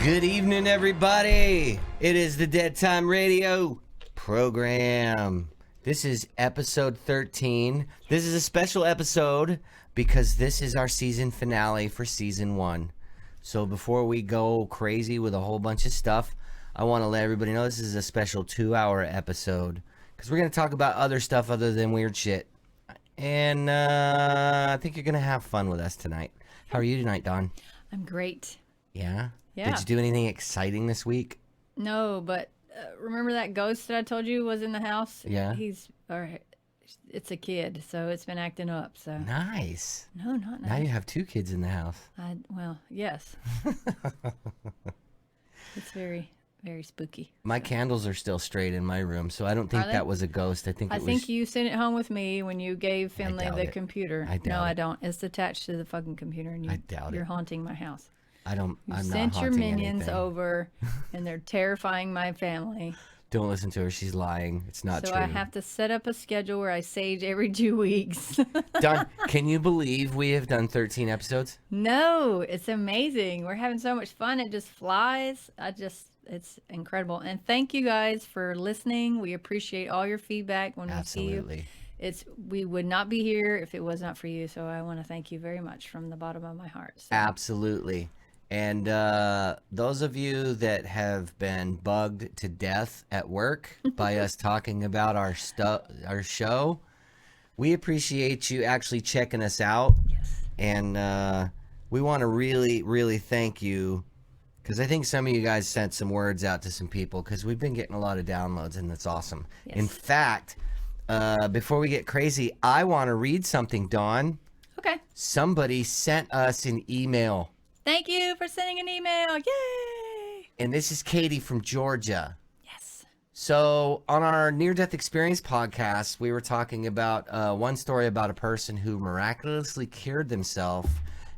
Good evening, everybody. It is the Dead Time Radio program. This is episode 13. This is a special episode because this is our season finale for season 1. So before we go crazy with a whole bunch of stuff, I want to let everybody know this is a special 2-hour episode because we're going to talk about other stuff other than weird shit. And I think you're going to have fun with us tonight. How are you tonight, Dawn? I'm great. Yeah? Yeah. Did you do anything exciting this week? No, but remember that ghost that I told you was in the house? Yeah. It's a kid, so it's been acting up. So Nice. No, not nice. Now you have 2 kids in the house. Well, yes. It's very, very spooky. My candles are still straight in my room, so I don't think that was a ghost. I think you sent it home with me when you gave Finley the computer. I don't. It's attached to the fucking computer, and I doubt you're haunting my house. I'm not sent your haunting minions anything. over, and they're terrifying my family. Don't listen to her. She's lying. It's not true. So I have to set up a schedule where I sage every 2 weeks. Done. Can you believe we have done 13 episodes? No, it's amazing. We're having so much fun. It just flies. It's incredible. And thank you guys for listening. We appreciate all your feedback when we see you. We would not be here if it was not for you. So I want to thank you very much from the bottom of my heart. So. Absolutely. And those of you that have been bugged to death at work by us talking about our show, we appreciate you actually checking us out. Yes. And we want to really, really thank you because I think some of you guys sent some words out to some people because we've been getting a lot of downloads, and that's awesome. Yes. In fact, before we get crazy, I want to read something, Dawn. Okay. Somebody sent us an email. Thank you for sending an email. Yay! And this is Katie from Georgia. Yes. So on our near-death experience podcast, we were talking about one story about a person who miraculously cured themselves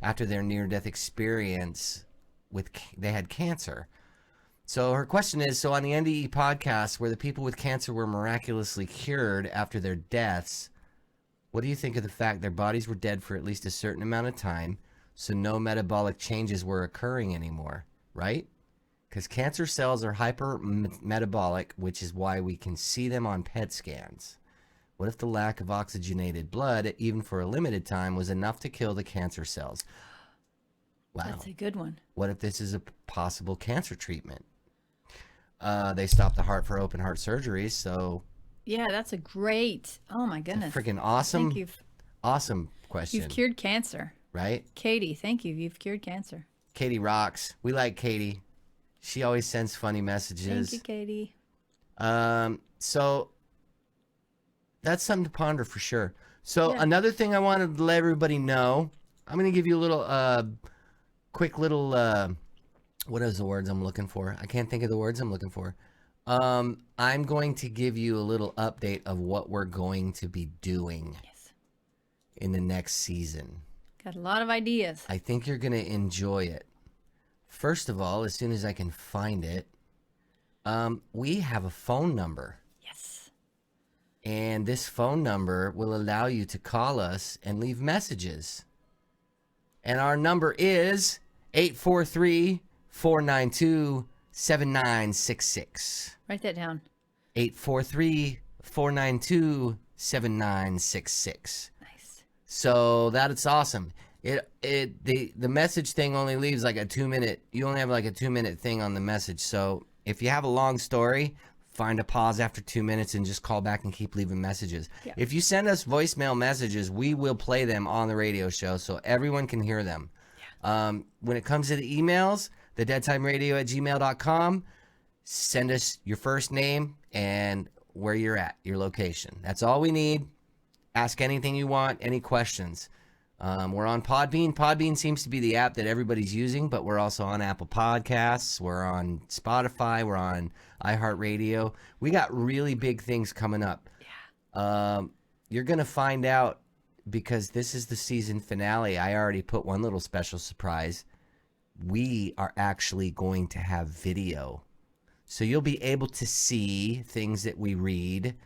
after their near-death experience they had cancer. So her question is, so on the NDE podcast, where the people with cancer were miraculously cured after their deaths, what do you think of the fact their bodies were dead for at least a certain amount of time? So no metabolic changes were occurring anymore, right? Because cancer cells are hyper-metabolic, which is why we can see them on PET scans. What if the lack of oxygenated blood, even for a limited time, was enough to kill the cancer cells? Wow. That's a good one. What if this is a possible cancer treatment? They stopped the heart for open heart surgeries, so... Yeah, that's a great... Oh, my goodness. Freaking awesome. Thank you. Awesome question. You've cured cancer. Right? Katie, thank you. You've cured cancer. Katie rocks. We like Katie. She always sends funny messages. Thank you, Katie. So that's something to ponder for sure. So Another thing I wanted to let everybody know, I'm going to give you a little, quick little, what is the words I'm looking for? I can't think of the words I'm looking for. I'm going to give you a little update of what we're going to be doing in the next season. Got a lot of ideas. I think you're going to enjoy it. First of all, as soon as I can find it, we have a phone number. Yes. And this phone number will allow you to call us and leave messages. And our number is 843-492-7966. Write that down. 843-492-7966. So that's awesome. The message thing only leaves like a 2-minute. You only have like a 2-minute thing on the message. So if you have a long story, find a pause after 2 minutes and just call back and keep leaving messages. Yeah. If you send us voicemail messages, we will play them on the radio show so everyone can hear them. Yeah. When it comes to the emails, thedeadtimeradio@gmail.com, send us your first name and where you're at, your location. That's all we need. Ask anything you want, any questions. We're on Podbean. Podbean seems to be the app that everybody's using, but we're also on Apple Podcasts. We're on Spotify. We're on iHeartRadio. We got really big things coming up. Yeah. You're going to find out because this is the season finale. I already put one little special surprise. We are actually going to have video. So you'll be able to see things that we read,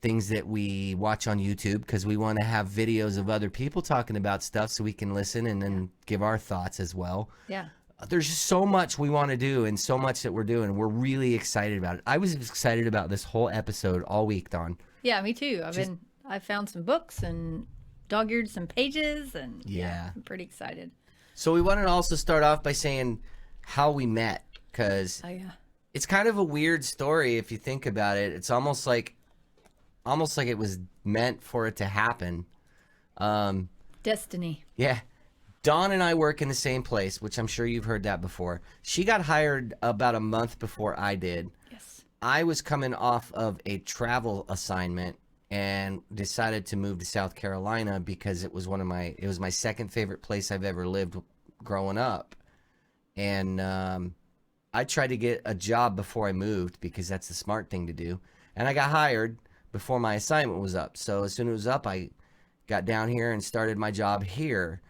things that we watch on YouTube, because we want to have videos of other people talking about stuff so we can listen and then give our thoughts as well. Yeah. there's just so much we want to do and so much that we're doing. We're really excited about it. I was excited about this whole episode all week, Dawn. Yeah, me too. I found some books and dog-eared some pages, and yeah, I'm pretty excited. So we wanted to also start off by saying how we met, because it's kind of a weird story if you think about it. It's almost like it was meant for it to happen. Destiny. Yeah. Dawn and I work in the same place, which I'm sure you've heard that before. She got hired about a month before I did. Yes. I was coming off of a travel assignment and decided to move to South Carolina because it was my second favorite place I've ever lived growing up. And I tried to get a job before I moved because that's the smart thing to do. And I got hired before my assignment was up. So as soon as it was up, I got down here and started my job here.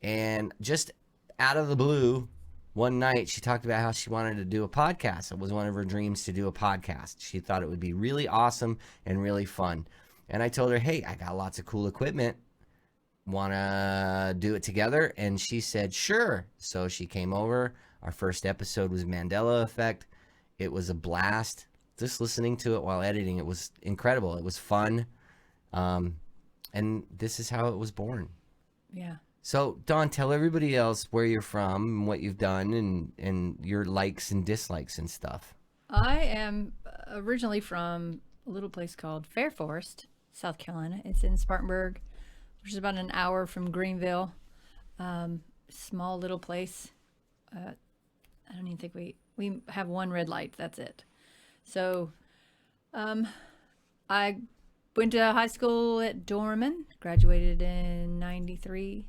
And just out of the blue, one night she talked about how she wanted to do a podcast. It was one of her dreams to do a podcast. She thought it would be really awesome and really fun. And I told her, hey, I got lots of cool equipment. Want to do it together? And she said, sure. So she came over. Our first episode was Mandela Effect. It was a blast. Just listening to it while editing, it was incredible. It was fun. And this is how it was born. Yeah. So, Dawn, tell everybody else where you're from and what you've done and your likes and dislikes and stuff. I am originally from a little place called Fair Forest, South Carolina. It's in Spartanburg, which is about an hour from Greenville. Small little place. I don't even think we have one red light. That's it. So, I went to high school at Dorman, graduated in 93.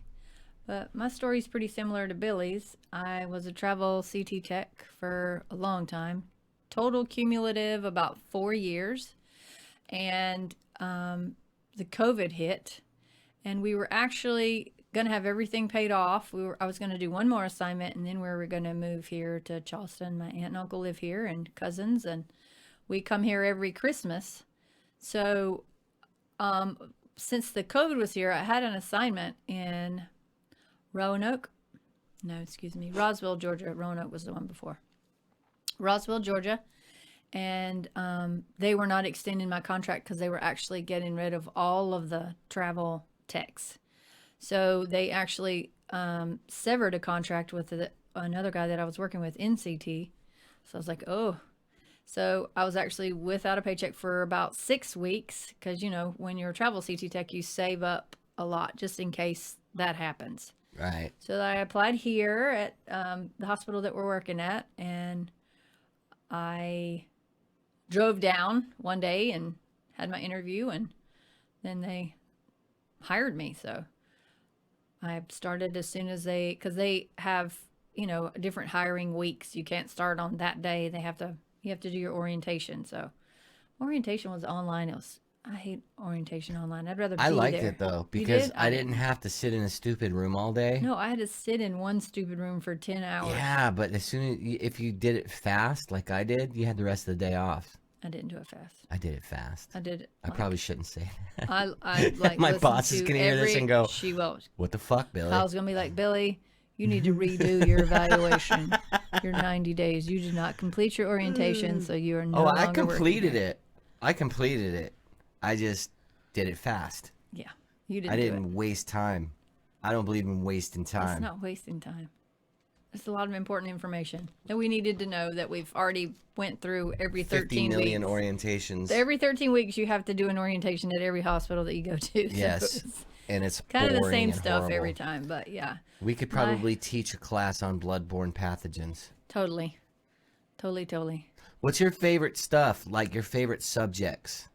But my story's pretty similar to Billy's. I was a travel CT tech for a long time. Total cumulative about 4 years. And the COVID hit. And we were actually going to have everything paid off. I was going to do one more assignment, and then we were going to move here to Charleston. My aunt and uncle live here, and cousins. And we come here every Christmas. So since the COVID was here, I had an assignment in Roswell, Georgia. Roanoke was the one before. Roswell, Georgia. And they were not extending my contract because they were actually getting rid of all of the travel techs. So they actually severed a contract with another guy that I was working with in CT. So I was like, oh. So I was actually without a paycheck for about 6 weeks because, when you're a travel CT tech, you save up a lot just in case that happens. Right. So I applied here at the hospital that we're working at, and I drove down one day and had my interview, and then they hired me. So I started as soon as because they have, different hiring weeks. You can't start on that day. You have to do your orientation. So orientation was online. I hate orientation online. I'd rather be there. I liked it though because I didn't have to sit in a stupid room all day. No, I had to sit in one stupid room for 10 hours. Yeah, but if you did it fast like I did, you had the rest of the day off. I didn't do it fast. I did it fast. I did it. I probably shouldn't say that. I like my boss is gonna hear this and go, she will. What the fuck, Billy? I was gonna be like, Billy, you need to redo your evaluation. Your 90 days. You did not complete your orientation, so you are no longer I completed working it. I completed it. I just did it fast. Yeah, you didn't. I didn't waste time. I don't believe in wasting time. It's not wasting time. It's a lot of important information that we needed to know that we've already went through every 13 50 million weeks. orientations. Every 13 weeks, you have to do an orientation at every hospital that you go to. Yes, and it's kind of the same stuff horrible. Every time, but yeah. We could probably teach a class on bloodborne pathogens. Totally. What's your favorite stuff? Like your favorite subjects?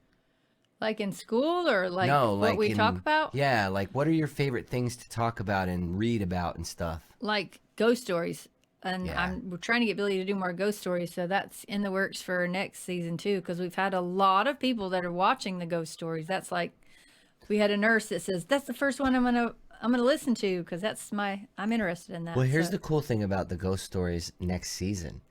Like in school or like no, what like we talk about? Yeah, like what are your favorite things to talk about and read about and stuff? Like ghost stories. And we're trying to get Billy to do more ghost stories, so that's in the works for next season too, because we've had a lot of people that are watching the ghost stories. That's like, we had a nurse that says, that's the first one I'm gonna listen to because I'm interested in that. Well, here's the cool thing about the ghost stories next season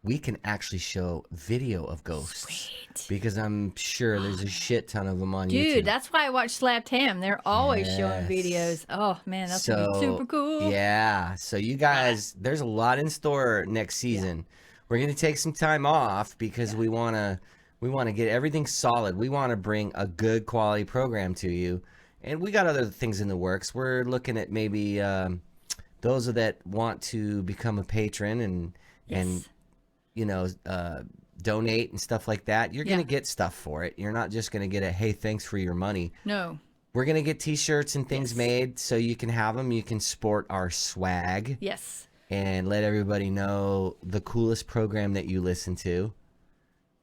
we can actually show video of ghosts. Sweet. Because I'm sure there's a shit ton of them on YouTube. Dude, that's why I watch Slapped Ham. They're always showing videos. Oh, man, that's going to be super cool. Yeah. So you guys, there's a lot in store next season. We're going to take some time off because we want to get everything solid. We want to bring a good quality program to you. And we got other things in the works. We're looking at maybe those that want to become a patron and you know, donate and stuff like that. You're going to get stuff for it. You're not just going to get a, hey, thanks for your money. No. We're going to get t-shirts and things made so you can have them. You can sport our swag. Yes. And let everybody know the coolest program that you listen to.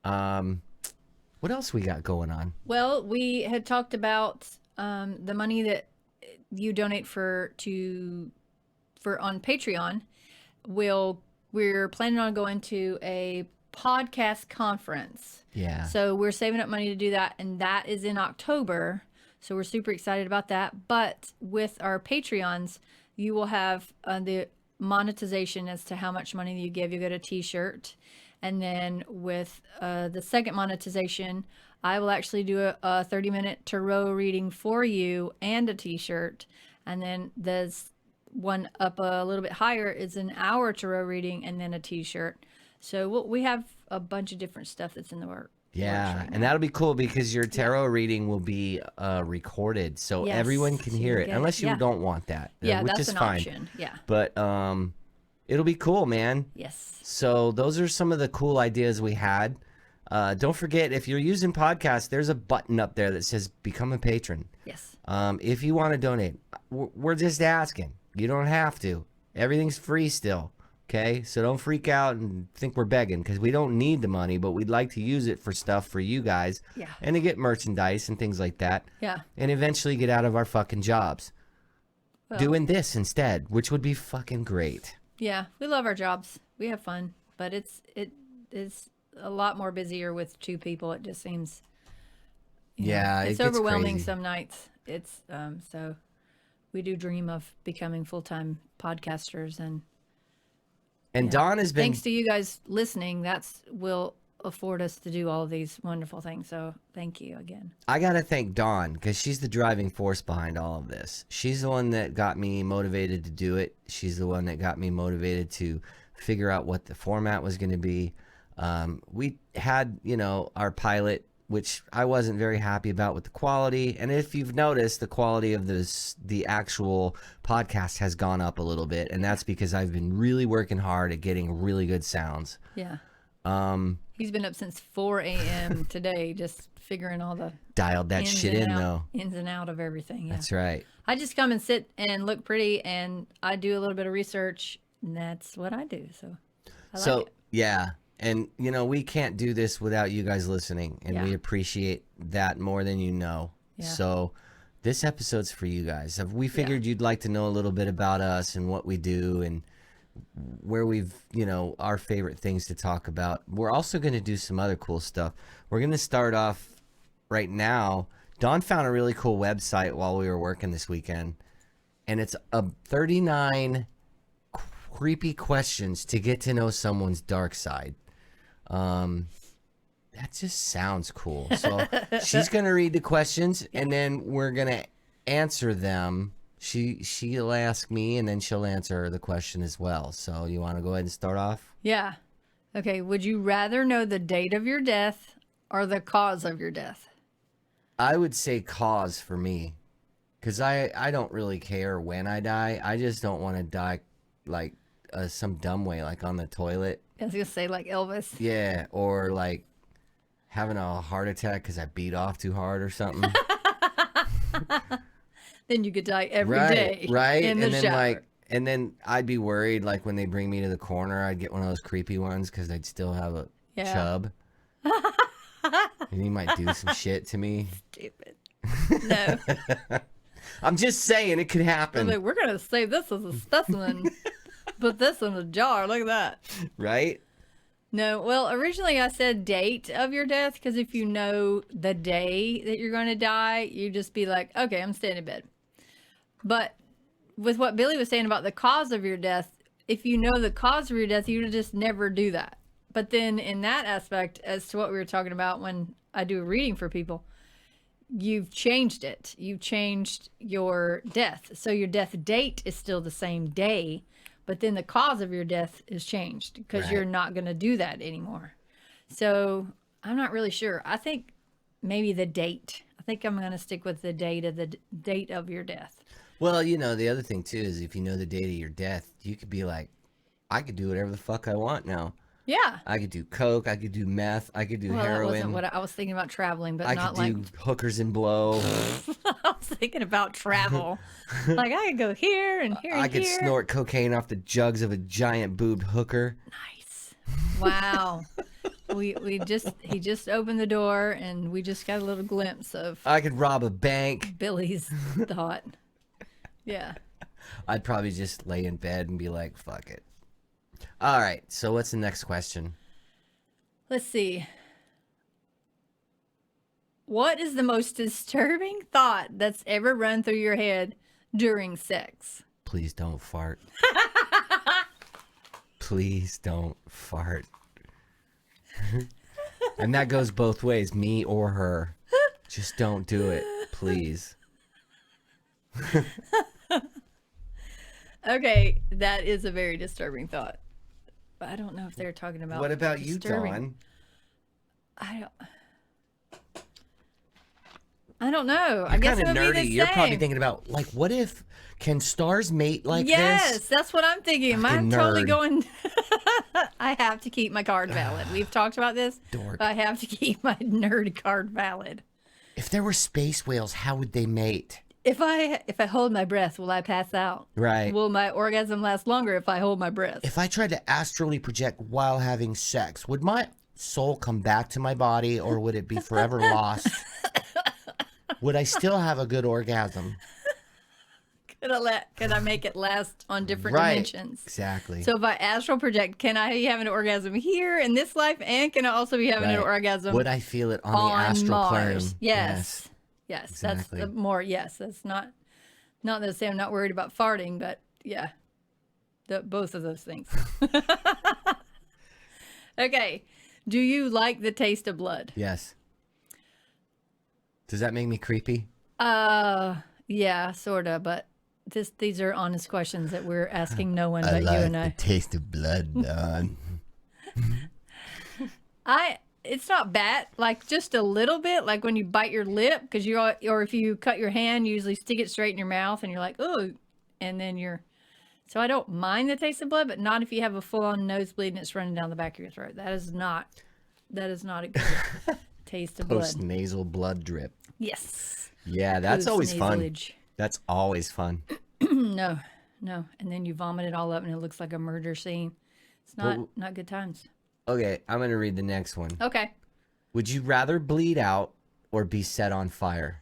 What else we got going on? Well, we had talked about the money that you donate for on Patreon. We're planning on going to a podcast conference. Yeah. So we're saving up money to do that, and that is in October. So we're super excited about that. But with our Patreons, you will have the monetization as to how much money you give. You get a t-shirt. And then with the second monetization, I will actually do a 30-minute tarot reading for you and a t-shirt. And then there's one up a little bit higher is an hour tarot reading and then a t-shirt. So we have a bunch of different stuff that's in the works. Yeah, right and that'll be cool because your tarot reading will be recorded, so everyone can hear it, unless you don't want that, which that's is an fine. option. Yeah, but it'll be cool, man. Yes. So those are some of the cool ideas we had. Don't forget, if you're using podcasts, there's a button up there that says "Become a Patron." Yes. If you want to donate, we're just asking. You don't have to. Everything's free still. Okay, so don't freak out and think we're begging because we don't need the money, but we'd like to use it for stuff for you guys and to get merchandise and things like that. Yeah. And eventually get out of our fucking jobs. Well, doing this instead, which would be fucking great. Yeah, we love our jobs. We have fun, but it is a lot more busier with two people. It just seems it's overwhelming some nights. It's so we do dream of becoming full-time podcasters and Dawn has been, thanks to you guys listening, that's will afford us to do all of these wonderful things. So thank you again. I got to thank Dawn because she's the driving force behind all of this. She's the one that got me motivated to do it. She's the one that got me motivated to figure out what the format was going to be. We had, our pilot, which I wasn't very happy about with the quality. And if you've noticed, the quality of the actual podcast has gone up a little bit. And that's because I've been really working hard at getting really good sounds. Yeah. He's been up since 4 a.m. today, just figuring all the dialed that shit in though. Ins and out of everything. Yeah. That's right. I just come and sit and look pretty, and I do a little bit of research, and that's what I do. So I like it. Yeah. And, we can't do this without you guys listening, and we appreciate that more than you know. Yeah. So this episode's for you guys. We figured you'd like to know a little bit about us and what we do and where we've, our favorite things to talk about. We're also going to do some other cool stuff. We're going to start off right now. Dawn found a really cool website while we were working this weekend, and it's a 39 creepy questions to get to know someone's dark side. That just sounds cool. So she's gonna read the questions and then we're gonna answer them. She'll ask me and then she'll answer the question as well. So you want to go ahead and start off? Yeah. Okay. Would you rather know the date of your death or the cause of your death? I would say cause for me, because I don't really care when I die. I just don't want to die like some dumb way, like on the toilet. I was gonna say like Elvis. Yeah, or like having a heart attack because I beat off too hard or something. Then you could die every day. Right. In the shower. And then I'd be worried, like when they bring me to the corner, I'd get one of those creepy ones because I'd still have a chub. And he might do some shit to me. Stupid. No. I'm just saying it could happen. Like, we're gonna save this as a specimen. Put this in a jar. Look at that. Right? No. Well, originally I said date of your death because if you know the day that you're going to die, you just be like, okay, I'm staying in bed. But with what Billy was saying about the cause of your death, if you know the cause of your death, you would just never do that But then in that aspect, as to what we were talking about when I do a reading for people, you've changed it. You've changed your death. So your death date is still the same day, but then the cause of your death is changed because you're not going to do that anymore. So I'm not really sure. I think maybe the date. I think I'm going to stick with the date of your death. Well, you know, the other thing too is if you know the date of your death, you could be like, I could do whatever the fuck I want now. Yeah. I could do coke. I could do meth. I could do heroin. That wasn't what I was thinking about traveling, but not I could do hookers and blow. I was thinking about travel. Like I could go here and here and I could snort cocaine off the jugs of a giant boobed hooker. Nice. Wow. he just opened the door and we just got a little glimpse of I could rob a bank. Billy's thought. Yeah. I'd probably just lay in bed and be like, fuck it. All right. So what's the next question? Let's see. What is the most disturbing thought that's ever run through your head during sex? Please don't fart. Please don't fart. And that goes both ways, me or her. Just don't do it, please. Okay, that is a very disturbing thought. But I don't know if they're talking about. What about disturbing. you, Dawn? I don't know. You're I guess kind it of would be nerdy. the You're probably same. thinking about like, what if can stars mate like Yes, this? that's what I'm thinking. Fucking I'm totally nerd. going. I have to keep my card valid. We've talked about this. Dork. I have to keep my nerd card valid. If there were space whales, how would they mate? If I hold my breath, will I pass out? Right. Will my orgasm last longer if I hold my breath? If I tried to astrally project while having sex, would my soul come back to my body or would it be forever lost? Would I still have a good orgasm? Could I make it last on different Right. dimensions? Exactly. So if I astral project, can I have an orgasm here in this life, and can I also be having an Right. orgasm Would I feel it on the on astral Mars? plane? Yes. Yes, Exactly. that's the more. Yes, that's not that I say I'm not worried about farting, but yeah, both of those things. Okay, do you like the taste of blood? Yes. Does that make me creepy? Yeah, sorta, but these are honest questions that we're asking no one but you and I. taste of blood, Dawn. It's not bad, like just a little bit, like when you bite your lip, because or if you cut your hand, you usually stick it straight in your mouth, and you're like, oh, and then so I don't mind the taste of blood, but not if you have a full-on nosebleed and it's running down the back of your throat. That is not a good taste of blood. Post-nasal blood drip. Yes. Yeah, that's always fun. Post-nasalage. That's always fun. No, and then you vomit it all up, and it looks like a murder scene. It's not good times. Okay, I'm going to read the next one. Okay. Would you rather bleed out or be set on fire?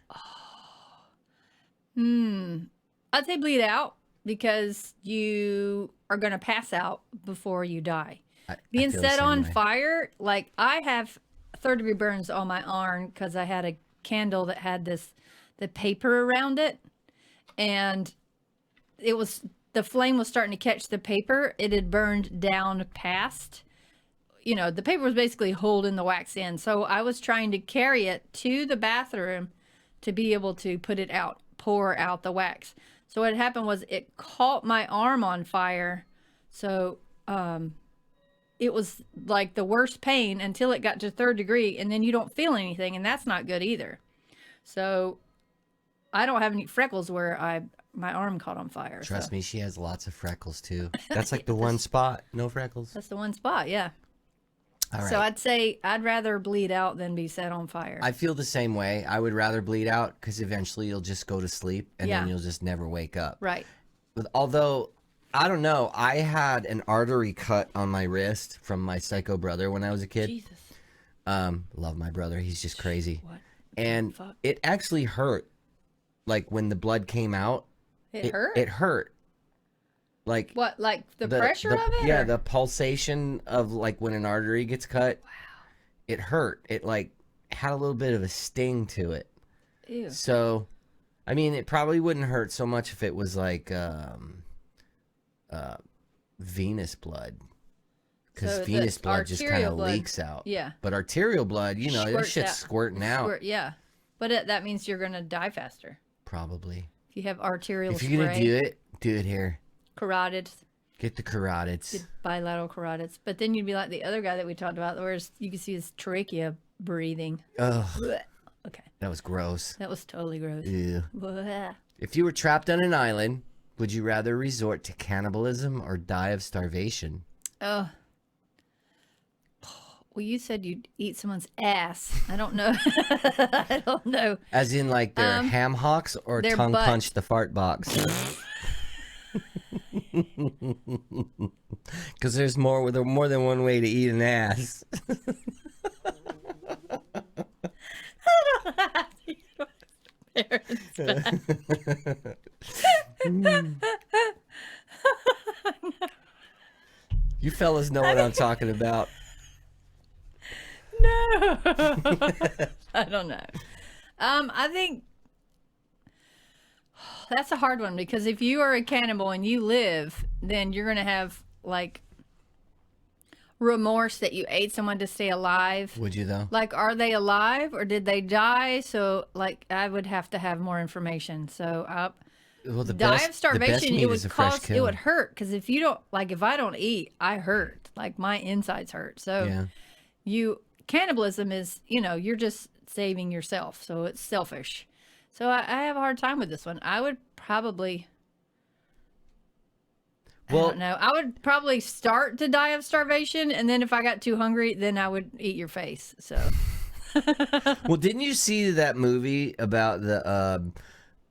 I'd say bleed out because you are going to pass out before you die. Being feel the set same on way. fire, like I have third-degree burns on my arm because I had a candle that had the paper around it, and the flame was starting to catch the paper. It had burned down past. The paper was basically holding the wax in. So I was trying to carry it to the bathroom to be able to pour out the wax. So what happened was it caught my arm on fire. So it was like the worst pain until it got to 3rd degree, and then you don't feel anything, and that's not good either. So I don't have any freckles where my arm caught on fire. Trust me, she has lots of freckles too. That's like the one spot, no freckles. That's the one spot, yeah. All right. So I'd say I'd rather bleed out than be set on fire. I feel the same way. I would rather bleed out because eventually you'll just go to sleep and then you'll just never wake up. Right. Although, I don't know. I had an artery cut on my wrist from my psycho brother when I was a kid. Jesus. Love my brother. He's just crazy. What? And Fuck. it actually hurt. Like when the blood came out. It hurt? It hurt. Like What, like the pressure of it? Yeah, or? the pulsation of like when an artery gets cut. Wow. It hurt. It like had a little bit of a sting to it. Ew. So, I mean, it probably wouldn't hurt so much if it was like venous blood. Because So venous the blood just kind arterial of blood- leaks out. Yeah. But arterial blood, that Squirts shit's out. squirting out. Yeah. But that means you're going to die faster. Probably. If you have arterial If you're going to do it here. Carotids. Get the carotids. Get bilateral carotids. But then you'd be like the other guy that we talked about, where you can see his trachea breathing. Ugh. Okay. That was gross. That was totally gross. Ew. Blech. If you were trapped on an island, would you rather resort to cannibalism or die of starvation? Oh. Well, you said you'd eat someone's ass. I don't know. I don't know. As in, like, their ham hocks or their tongue butts. punch the fart box? Because there's more than one way to eat an ass. You fellas know what I'm talking about. No. I don't know. I think that's a hard one, because if you are a cannibal and you live, then you're going to have like remorse that you ate someone to stay alive. Would you though? Like, are they alive or did they die? So like, I would have to have more information. So Well, die of starvation, it would cost. it would hurt, because if you don't, like, if I don't eat, I hurt, like my insides hurt. So Yeah. Cannibalism is, you're just saving yourself, so it's selfish. So I have a hard time with this one. I would probably, I don't know, I would probably start to die of starvation, and then if I got too hungry, then I would eat your face. So Well, didn't you see that movie about the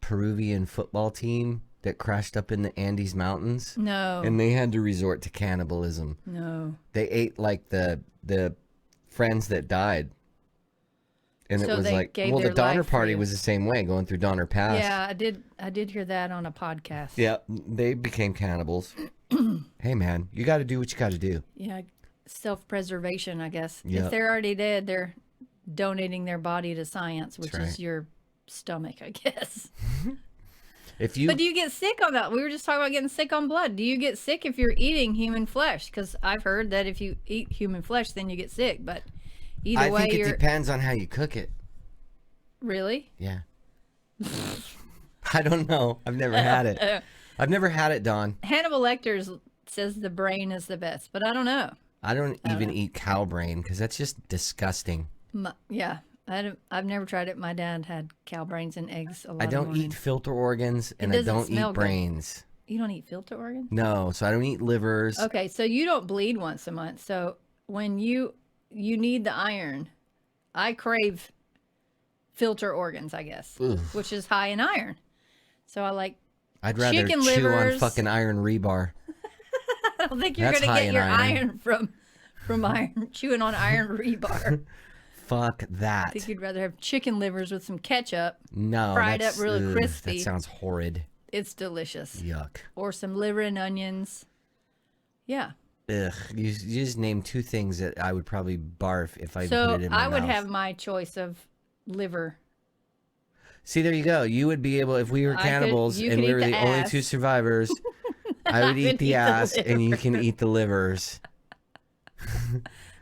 Peruvian football team that crashed up in the Andes Mountains? No. And they had to resort to cannibalism. No. They ate like the friends that died. And So it was they like, gave well, the their Donner life for Party you. was the same way, going through Donner Pass. Yeah, I did hear that on a podcast. Yeah, they became cannibals. Hey, man, you got to do what you got to do. Yeah, self-preservation, I guess. Yep. If they're already dead, they're donating their body to science, which That's right. is your stomach, I guess. If you, But do you get sick on that? We were just talking about getting sick on blood. Do you get sick if you're eating human flesh? Because I've heard that if you eat human flesh, then you get sick. But either I way, think it you're depends on how you cook it. really. Yeah. I don't know. I've never had it. I've never had it, Dawn. Hannibal Lecter says the brain is the best, but I don't know. I don't even eat cow brain because that's just disgusting. Yeah, I've never tried it. My dad had cow brains and eggs a lot. I of don't mornings. eat filter organs and I doesn't don't smell eat good. brains. You don't eat filter organs? No, so I don't eat livers. Okay, so you don't bleed once a month. So when you need the iron, I crave filter organs, I guess, Oof. which is high in iron. So I like. I'd rather chicken chew livers. on fucking iron rebar. I don't think you're That's gonna high get in your iron. iron from iron chewing on iron rebar. Fuck that. I think you'd rather have chicken livers with some ketchup. No, fried that's, up really crispy. That sounds horrid. It's delicious. Yuck. Or some liver and onions. Yeah. Ugh. You just named two things that I would probably barf if I So put it in my I would mouth. have my choice of liver. See, there you go. You would be able, if we were cannibals you and could we eat were the the only ass. two survivors, I would eat the ass and you can eat the livers.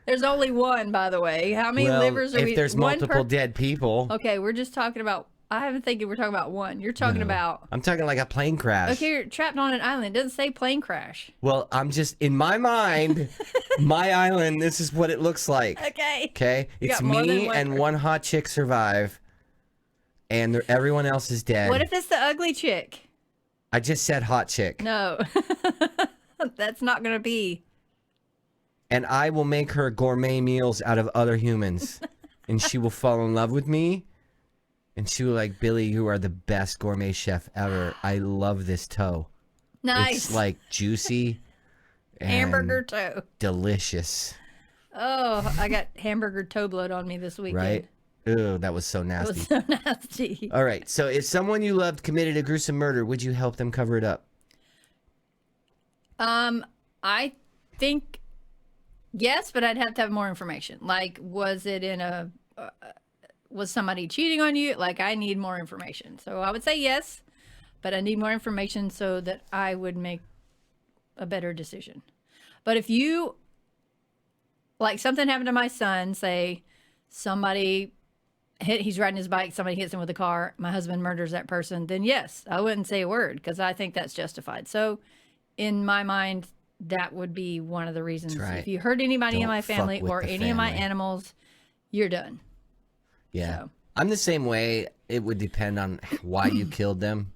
There's only one, by the way. How many Well, livers are we? if there's one multiple dead people. Okay, we're just talking about. I haven't thinking we're talking about one. You're talking No. about. I'm talking like a plane crash. Okay, you're trapped on an island. It doesn't say plane crash. Well, I'm just, in my mind, my island, this is what it looks like. Okay. Okay? It's got more than me one and person. one hot chick survive, and everyone else is dead. What if it's the ugly chick? I just said hot chick. No. That's not going to be. And I will make her gourmet meals out of other humans. And she will fall in love with me. And she will like, Billy, you are the best gourmet chef ever. I love this toe. Nice. It's like juicy and Hamburger toe. delicious. Oh, I got hamburger toe blood on me this weekend. Right? Ew, that was so It nasty. was so nasty. All right. So if someone you loved committed a gruesome murder, would you help them cover it up? I think yes, but I'd have to have more information. Like, was it in a, was somebody cheating on you? Like, I need more information. So I would say yes, but I need more information so that I would make a better decision. But if you like something happened to my son, say somebody he's riding his bike, somebody hits him with a car, my husband murders that person, then yes, I wouldn't say a word because I think that's justified. So in my mind, that would be one of the reasons. Right. If you hurt anybody Don't in my fuck family with or the any of my family. animals, you're done. Yeah. So. I'm the same way. It would depend on why you killed them.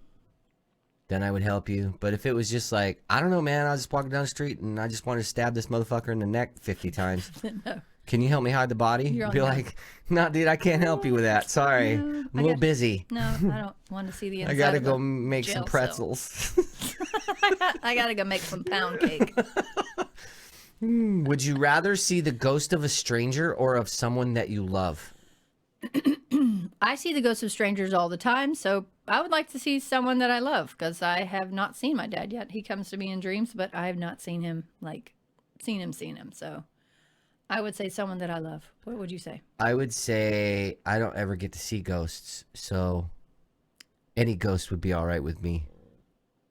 Then I would help you. But if it was just like, I don't know, man, I was just walking down the street and I just wanted to stab this motherfucker in the neck 50 times. No. Can you help me hide the body? You're on Be the like, no, dude, I can't help you with that. Sorry. No, I'm a little busy. No, I don't want to see the inside I gotta of go a make jail some cell. pretzels. I gotta go make some pound cake. Would you rather see the ghost of a stranger or of someone that you love? I see the ghosts of strangers all the time, so I would like to see someone that I love because I have not seen my dad yet. He comes to me in dreams, but I have not seen him, seen him. So I would say someone that I love. What would you say? I would say I don't ever get to see ghosts, so any ghost would be all right with me.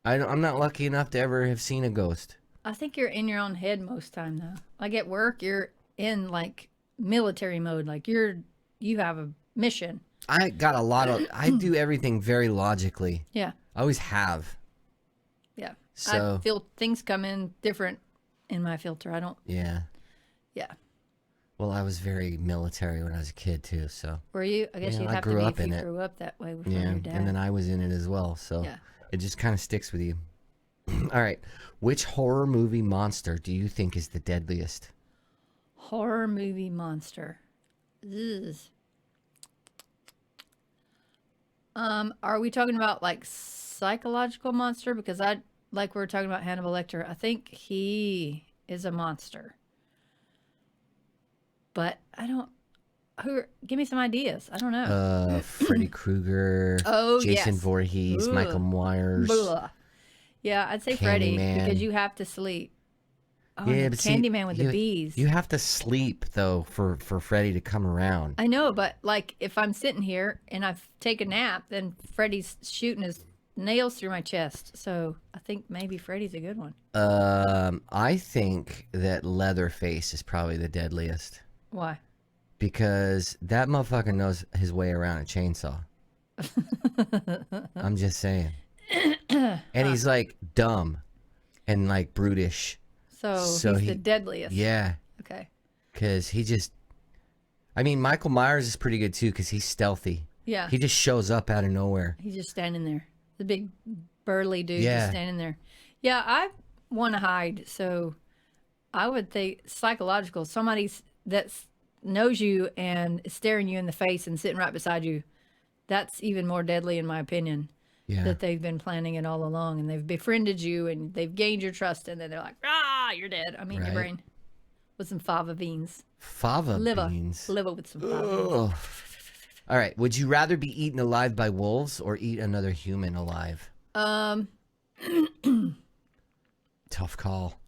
I'm not lucky enough to ever have seen a ghost. I think you're in your own head most time though. Like at work, you're in like military mode. Like you have a mission. I got a lot of. I do everything very logically. Yeah. I always have. Yeah. So I feel things come in different in my filter. I don't. yeah. Yeah. Well, I was very military when I was a kid too. So Were you? I guess Yeah, you'd I have grew to be up if in you it. grew up that way with yeah, your dad. and then I was in it as well. So Yeah. it just kind of sticks with you. All right. Which horror movie monster do you think is the deadliest? Horror movie monster. Ugh. Are we talking about like psychological monster? Because like we were talking about Hannibal Lecter. I think he is a monster. But I don't. Give me some ideas. I don't know. Freddy Krueger. Oh, Jason yes. Voorhees. Ugh. Michael Myers. Blah. Yeah, I'd say Freddy Candyman. because you have to sleep. Oh, Yeah, yeah, but see, Candyman with the you- bees. You have to sleep though for Freddy to come around. I know, but like if I'm sitting here and I've taken a nap, then Freddy's shooting his nails through my chest. So I think maybe Freddy's a good one. I think that Leatherface is probably the deadliest Why? because that motherfucker knows his way around a chainsaw. I'm just saying. And he's like dumb and like brutish. So he's the deadliest. Yeah, Okay. because he just. I mean, Michael Myers is pretty good too because he's stealthy. Yeah. He just shows up out of nowhere. He's just standing there. The big burly dude Yeah. just standing there. Yeah, I want to hide. So I would think psychological. Somebody that knows you and is staring you in the face and sitting right beside you. That's even more deadly in my opinion. Yeah. That they've been planning it all along and they've befriended you and they've gained your trust and then they're like, you're dead. I mean, your Right. brain with some fava beans. Fava Liver. beans. Liver with some fava beans. Ugh. All right. Would you rather be eaten alive by wolves or eat another human alive? Tough call.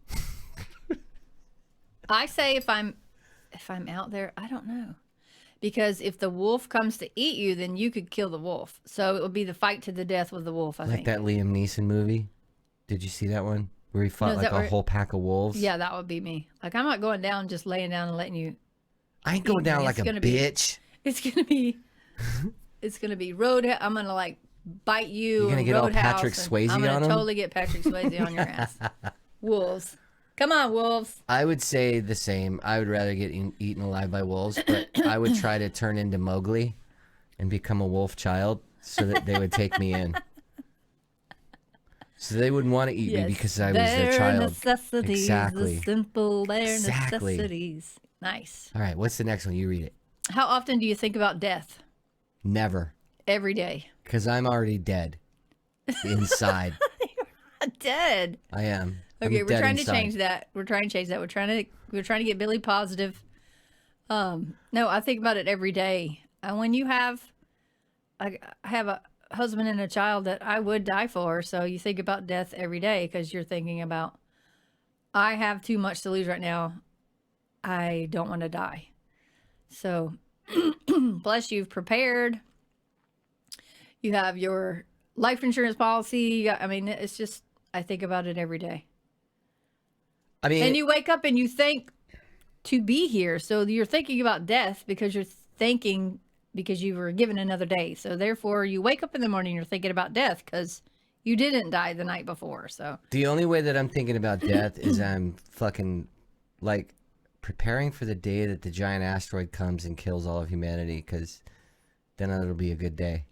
I say if I'm out there, I don't know. Because if the wolf comes to eat you, then you could kill the wolf. So it would be the fight to the death with the wolf, I Like think. that Liam Neeson movie. Did you see that one? Where he fought is like that a where- whole pack of wolves? Yeah, that would be me. Like I'm not going down, just laying down and letting you. I ain't going down It's like a gonna be- bitch. It's gonna be. It's gonna be road. I'm gonna like bite you. You're gonna and get all Roadhouse, Patrick and Swayze I'm gonna on him? totally get Patrick Swayze on your ass. Wolves, come on, wolves. I would say the same. I would rather get eaten alive by wolves, but I would try to turn into Mowgli and become a wolf child so that they would take me in. So they wouldn't want to eat me because I was their child. Necessities, Exactly. the simple, bare Exactly. necessities. Nice. All right, what's the next one? You read it. How often do you think about death? Never. Every day. Because I'm already dead inside. Dead. I am. Okay, I'm we're dead trying inside. to change that. We're trying to change that. We're trying to get Billy positive. No, I think about it every day. And when you have, I have a husband and a child that I would die for, so you think about death every day because you're thinking about, I have too much to lose right now. I don't want to die. So, plus you've prepared. You have your life insurance policy. I mean, it's just, I think about it every day. I mean, And you wake up and you think to be here. So you're thinking about death because you were given another day. So therefore you wake up in the morning, you're thinking about death because you didn't die the night before. So the only way that I'm thinking about death is I'm fucking like preparing for the day that the giant asteroid comes and kills all of humanity, because then it'll be a good day.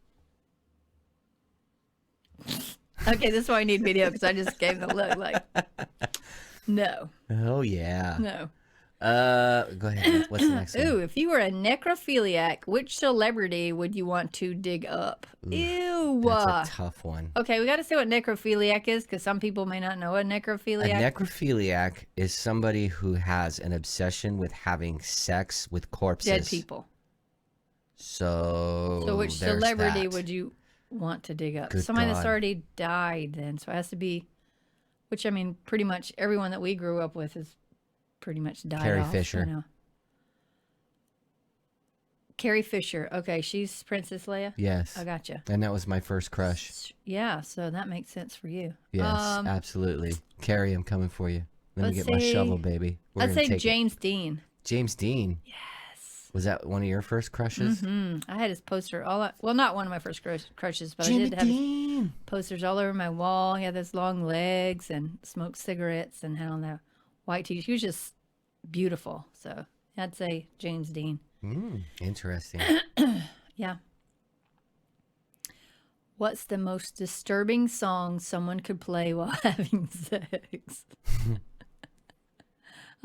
Okay, this is why I need video, because I just gave the look like, no. Oh, yeah. No. Go ahead. What's the next one? Ooh, if you were a necrophiliac, which celebrity would you want to dig up? Ew. That's a tough one. Okay, we got to say what necrophiliac is, because some people may not know what necrophiliac. A necrophiliac is somebody who has an obsession with having sex with corpses. Dead people. So which celebrity would you want to dig up? Good Somebody God. that's already died then. So it has to be, which I mean, pretty much everyone that we grew up with is pretty much died Carrie off, Fisher. You know. Carrie Fisher. Okay, she's Princess Leia? Yes. I gotcha. And that was my first crush. Yeah, so that makes sense for you. Yes, absolutely. Carrie, I'm coming for you. Let me let's get my say- shovel, baby. We're I'd gonna say take it. James Dean. James Dean. Yes. Was that one of your first crushes? I had his poster well, not one of my first crushes, but Jimmy I did have his Dean. posters all over my wall. He had those long legs and smoked cigarettes and had on that white t-shirt. He was just beautiful. So I'd say James Dean. Interesting. Yeah. What's the most disturbing song someone could play while having sex?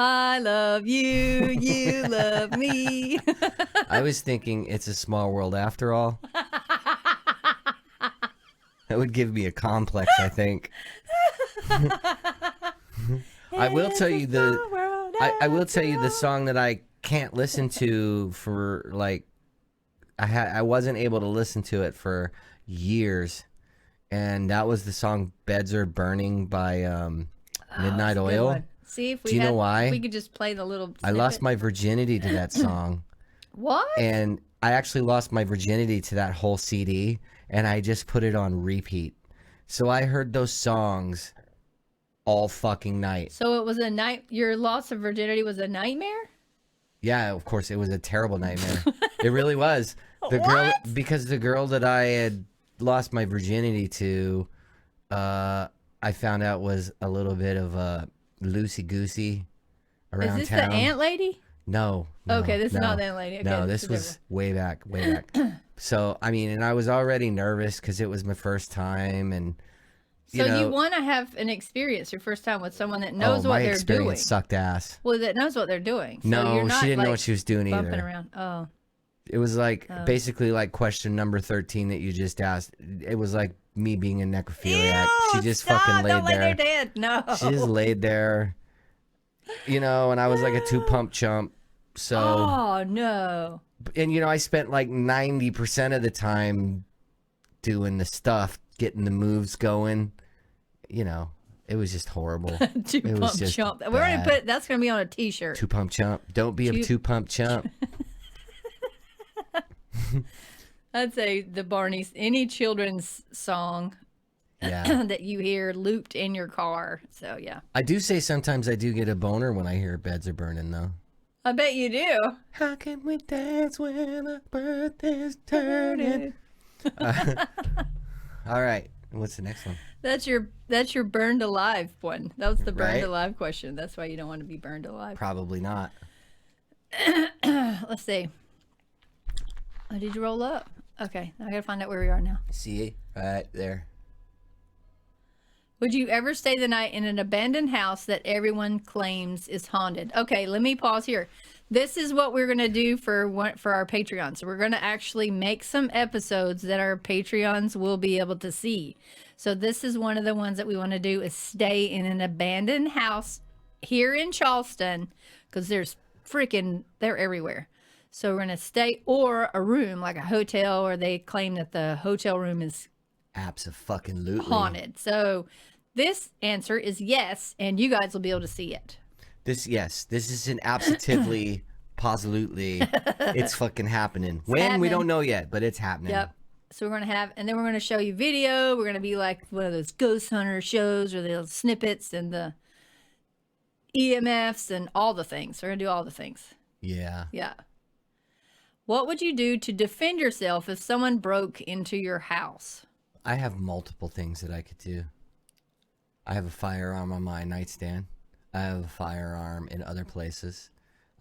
I love you, you love me. I was thinking It's a Small World After All. That would give me a complex, I think. I will tell you the song that I can't listen to for like I wasn't able to listen to it for years, and that was the song "Beds Are Burning" by Midnight Good Oil. one. See if we Do you know why? We could just play the little I lost snippet. my virginity to that song. What? And I actually lost my virginity to that whole CD, and I just put it on repeat. So I heard those songs all fucking night. So it was a night. Your loss of virginity was a nightmare. Yeah, of course, it was a terrible nightmare. It really was. Because the girl that I had lost my virginity to, I found out was a little bit of a loosey-goosey around Is this town. the ant lady? No. Okay, this is not the ant lady. Okay, No, this this is was way back. So, I mean, and I was already nervous because it was my first time, and So you want to have an experience your first time with someone that knows what my they're experience doing. sucked ass. Well, that knows what they're doing. So No, you're not, she didn't know like, what she was doing bumping either. around. Oh, It was like basically like question number 13 that you just asked. It was like me being a necrophiliac. She just fucking laid don't there. lay there dead. No. She just laid there, and I was like a 2-pump chump. So, Oh no. and I spent like 90% of the time doing the stuff, getting the moves going. It was just horrible. Two It was pump just chump. We're gonna bad. that's gonna be on a T-shirt. 2-pump chump. Don't be a 2-pump chump. I'd say the Barney's any children's song Yeah. that you hear looped in your car. So yeah, I do say sometimes I do get a boner when I hear Beds Are Burning, though. I bet you do. How can we dance when our birth is turning? All right. What's the next one? That's your burned alive one. That was the burned Right. alive question. That's why you don't want to be burned alive. Probably not. Let's see. Oh, did you roll up? Okay, I gotta find out where we are now. See? Right there. Would you ever stay the night in an abandoned house that everyone claims is haunted? Okay, let me pause here. This is what we're gonna do for our Patreon. So we're gonna actually make some episodes that our Patreons will be able to see. So this is one of the ones that we want to do is stay in an abandoned house here in Charleston, because they're everywhere. So we're gonna stay, or a room like a hotel, or they claim that the hotel room is Abso-fucking-lutely. haunted. So this answer is yes, and you guys will be able to see it. This is an absolutely, positively, it's fucking happening. When? We happening. don't know yet, but it's happening. Yep. So we're gonna and then we're gonna show you video. We're gonna be like one of those ghost hunter shows or the snippets and EMFs and all the things. They're going to do all the things. Yeah. Yeah. What would you do to defend yourself if someone broke into your house? I have multiple things that I could do. I have a firearm on my nightstand. I have a firearm in other places.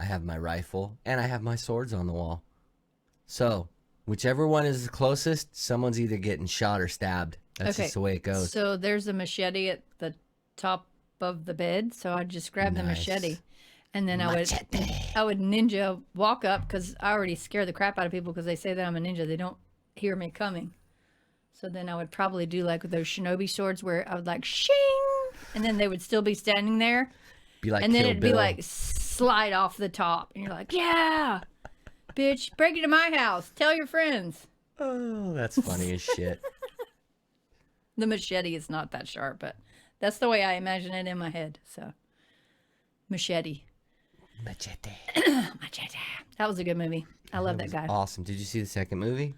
I have my rifle, and I have my swords on the wall. So, whichever one is the closest, someone's either getting shot or stabbed. That's just the way it goes. So there's a machete at the top of the bed. So I'd just grab the machete, and then I would ninja walk up, because I already scare the crap out of people because they say that I'm a ninja. They don't hear me coming. So then I would probably do like with those shinobi swords where I would like shing, and then they would still be standing there. Be like, and then Kill it'd Bill. be like slide off the top, and you're like, yeah, bitch, break into my house. Tell your friends. Oh, that's funny as shit. The machete is not that sharp, but that's the way I imagine it in my head. So, machete. Machete. Machete. That was a good movie. I love that guy. Awesome. Did you see the second movie?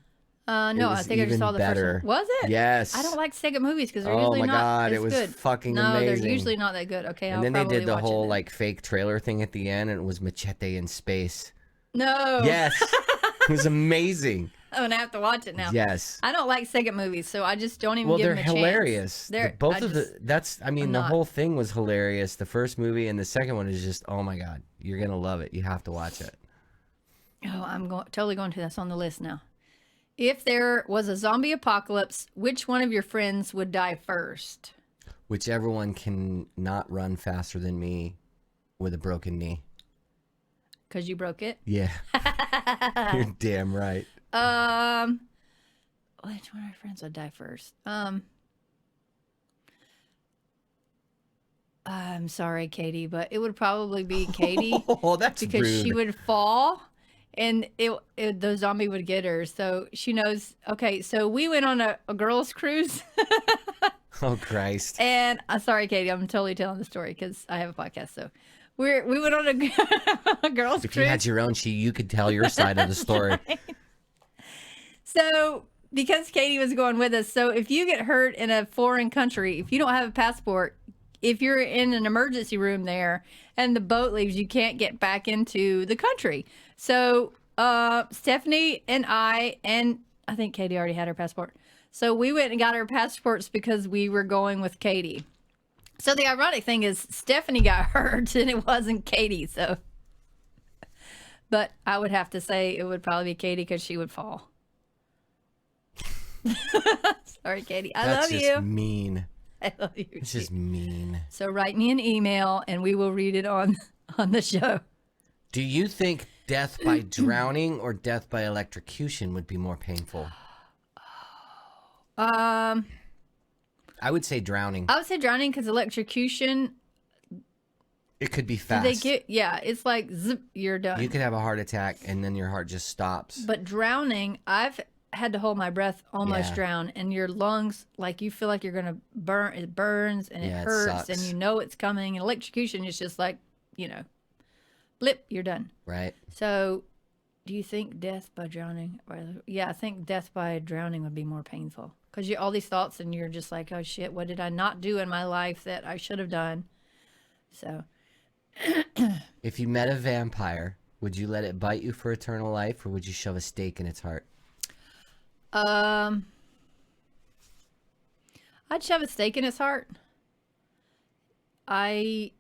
No, I think I just saw the better. first one. Was it? Yes. I don't like second movies because they're Oh usually my not God, as it was good. fucking no, amazing. they're usually not that good. Okay, And then they did the whole then. like fake trailer thing at the end, and it was Machete in space. No. Yes. It was amazing. I'm gonna have to watch it now. Yes. I don't like second movies, so I just don't even Well, give they're them a chance. hilarious. They're The whole thing was hilarious. The first movie and the second one is just, oh my God, you're gonna love it. You have to watch it. Oh, I'm totally going to. That's on the list now. If there was a zombie apocalypse, which one of your friends would die first? Whichever one can not run faster than me with a broken knee. Because you broke it? Yeah. You're damn right. Which one of my friends would die first? I'm sorry, Katie, but it would probably be Katie. Oh, that's because rude. she would fall, and the zombie would get her. So she knows. Okay, so we went on a girls' cruise. Oh Christ! And sorry, Katie, I'm totally telling the story because I have a podcast. So we went on a girls' If cruise. you had your own sheet, you could tell your side of the story. Right. So because Katie was going with us, so if you get hurt in a foreign country, if you don't have a passport, if you're in an emergency room there and the boat leaves, you can't get back into the country. So Stephanie and I think Katie already had her passport. So we went and got our passports because we were going with Katie. So the ironic thing is Stephanie got hurt and it wasn't Katie. So, but I would have to say it would probably be Katie because she would fall. Sorry, Katie. I love you. That's just mean. I love you. It's just mean. So write me an email and we will read it on the show. Do you think death by drowning or death by electrocution would be more painful? I would say drowning. I would say drowning because electrocution. It could be fast. It's like zip, you're done. You could have a heart attack and then your heart just stops. But drowning, I've had to hold my breath, almost drown, and your lungs, like you feel like you're gonna burn. It burns and it hurts, and you know it's coming. And electrocution is just like, blip, you're done. Right. So, do you think death by drowning? Yeah, I think death by drowning would be more painful because you all these thoughts, and you're just like, oh shit, what did I not do in my life that I should have done? So, if you met a vampire, would you let it bite you for eternal life, or would you shove a stake in its heart? I'd shove a stake in his heart. I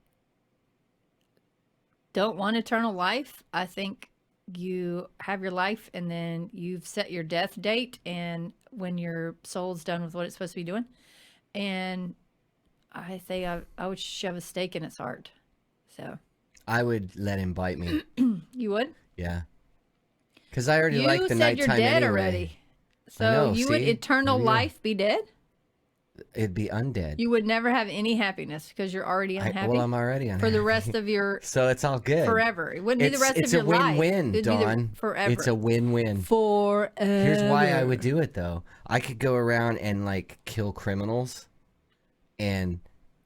don't want eternal life. I think you have your life and then you've set your death date and when your soul's done with what it's supposed to be doing. And I think I would shove a stake in its heart. So I would let him bite me. You would? Yeah. Because I already like the nighttime You said you're dead anyway. already. So know, would eternal There you go. life be dead? It'd be undead. You would never have any happiness because you're already unhappy. Well, I'm already unhappy. For the rest of your So it's all good. forever. It wouldn't be the rest of your life. It's a win-win, Dawn. Forever. It's a win-win. Forever. Here's why I would do it, though. I could go around and, like, kill criminals and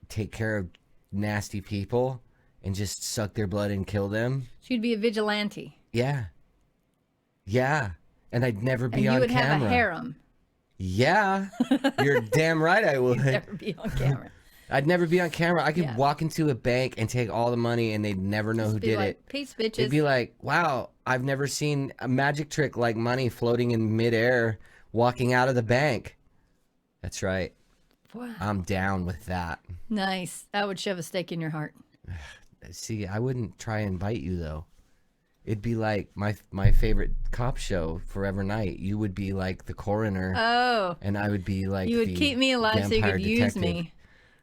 take care of nasty people and just suck their blood and kill them. So you'd be a vigilante. Yeah. Yeah. And I'd never be and on you would camera. have a harem. Yeah. You're damn right I would. You'd never be on camera. I'd never be on camera. I could walk into a bank and take all the money and they'd never know who did it. Peace, bitches. They'd be like, wow, I've never seen a magic trick like money floating in midair walking out of the bank. That's right. Wow. I'm down with that. Nice. That would shove a stake in your heart. See, I wouldn't try and bite you, though. It'd be like my favorite cop show, Forever Night. You would be like the coroner. Oh. And I would be like you would keep me alive so you could use me.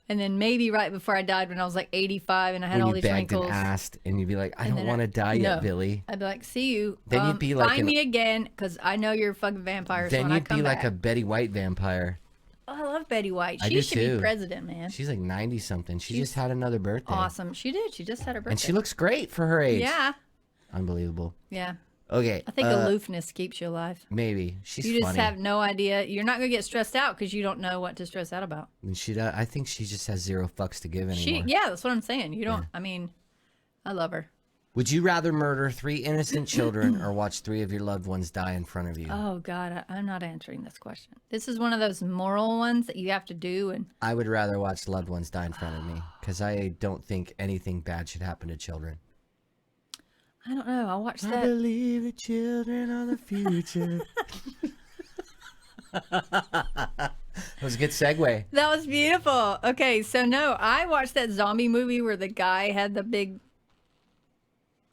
And then maybe right before I died when I was like 85 and I had all these wrinkles. And asked and you'd be like, I don't want to die yet, Billy. I'd be like, see you. Then you'd be like find me again because I know you're a fucking vampire. Then so you'd be like a Betty White vampire. Oh, I love Betty White. She should be president, man. She's like 90 something. She just had another birthday. Awesome. She did. She just had her birthday. And she looks great for her age. Yeah. Unbelievable. Yeah. Okay. I think aloofness keeps you alive. Maybe. She's You just funny. have no idea. You're not going to get stressed out because you don't know what to stress out about. And I think she just has zero fucks to give anymore. Yeah, that's what I'm saying. You don't, I mean, I love her. Would you rather murder 3 innocent children or watch 3 of your loved ones die in front of you? Oh, God, I'm not answering this question. This is one of those moral ones that you have to do. And I would rather watch loved ones die in front of me because I don't think anything bad should happen to children. I don't know. I'll watch that. I believe the children are the future. That was a good segue. That was beautiful. Okay, so no, I watched that zombie movie where the guy had the big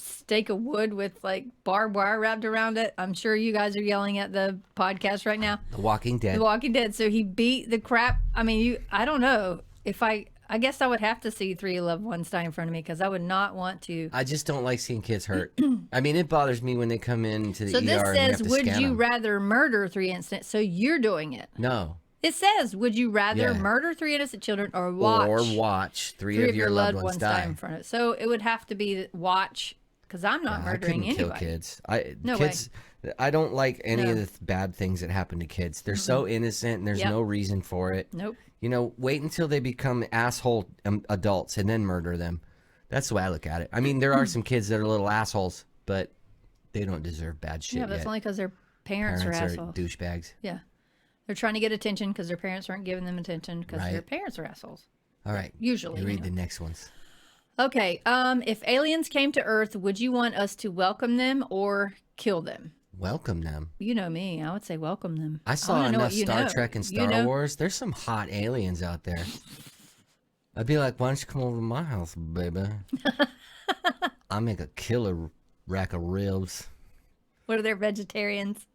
stake of wood with like barbed wire wrapped around it. I'm sure you guys are yelling at the podcast right now. The Walking Dead. The Walking Dead. So he beat the crap. I mean, I don't know if I guess I would have to see 3 loved ones die in front of me because I would not want to. I just don't like seeing kids hurt. I mean, it bothers me when they come into the ER. So this says, and would you rather murder 3 innocent? So you're doing it. No. It says, would you rather murder 3 innocent children or watch 3 of your loved ones die in front of it? So it would have to be watch because I'm not murdering anybody. Kill kids. No kids. Way. I don't like any of the bad things that happen to kids. They're so innocent and there's no reason for it. Nope. You know, wait until they become asshole adults and then murder them. That's the way I look at it. I mean, there are some kids that are little assholes, but they don't deserve bad shit. Yeah, that's only because their parents are assholes. Douchebags. Yeah. They're trying to get attention because their parents aren't giving them attention because their parents are assholes. All right. Usually. You read the next ones. Okay. If aliens came to Earth, would you want us to welcome them or kill them? Welcome them. You know me. I would say welcome them. I saw enough Star Trek and Star Wars. There's some hot aliens out there. I'd be like, why don't you come over to my house, baby? I'll make a killer rack of ribs. What are they, vegetarians?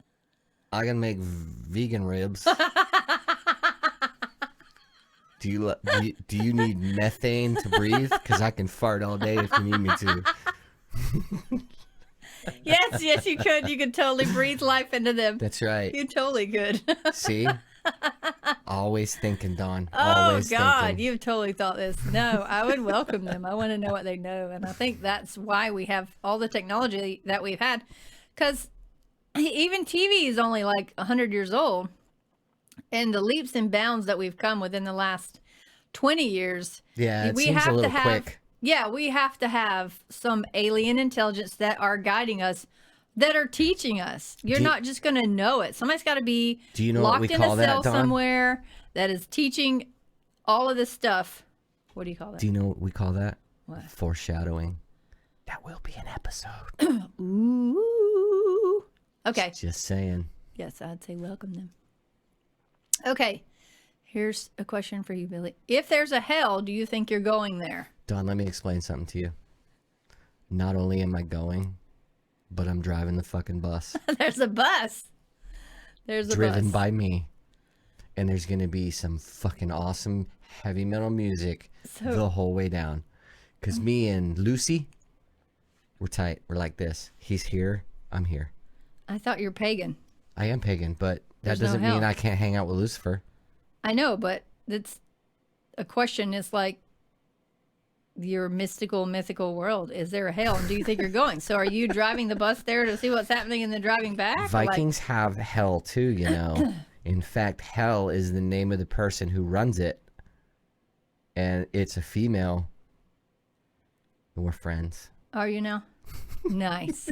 I can make vegan ribs. Do you need methane to breathe? Because I can fart all day if you need me to. Yes, you could. You could totally breathe life into them. That's right. You totally could. See? Always thinking, Dawn. Always God, you've totally thought this. No, I would welcome them. I want to know what they know. And I think that's why we have all the technology that we've had. Because even TV is only like 100 years old. And the leaps and bounds that we've come within the last 20 years. Yeah, it seems a little quick. Yeah, we have to have some alien intelligence that are guiding us, that are teaching us. You're not just going to know it. Somebody's got to be locked in a cell somewhere that is teaching all of this stuff. What do you call that? Do you know what we call that? What? Foreshadowing. That will be an episode. Ooh. Okay. Just saying. Yes, I'd say welcome them. Okay. Here's a question for you, Billy. If there's a hell, do you think you're going there? Dawn, let me explain something to you. Not only am I going, but I'm driving the fucking bus. There's a bus. There's a bus. Driven by me. And there's going to be some fucking awesome heavy metal music the whole way down. Because me and Lucy, we're tight. We're like this. He's here. I'm here. I thought you were pagan. I am pagan, but that doesn't mean I can't hang out with Lucifer. I know, but it's a question. It's like your mythical world. Is there a hell? And do you think you're going? So are you driving the bus there to see what's happening and then driving back? Vikings have hell too, you know. In fact, hell is the name of the person who runs it. And it's a female. We're friends. Are you now? Nice.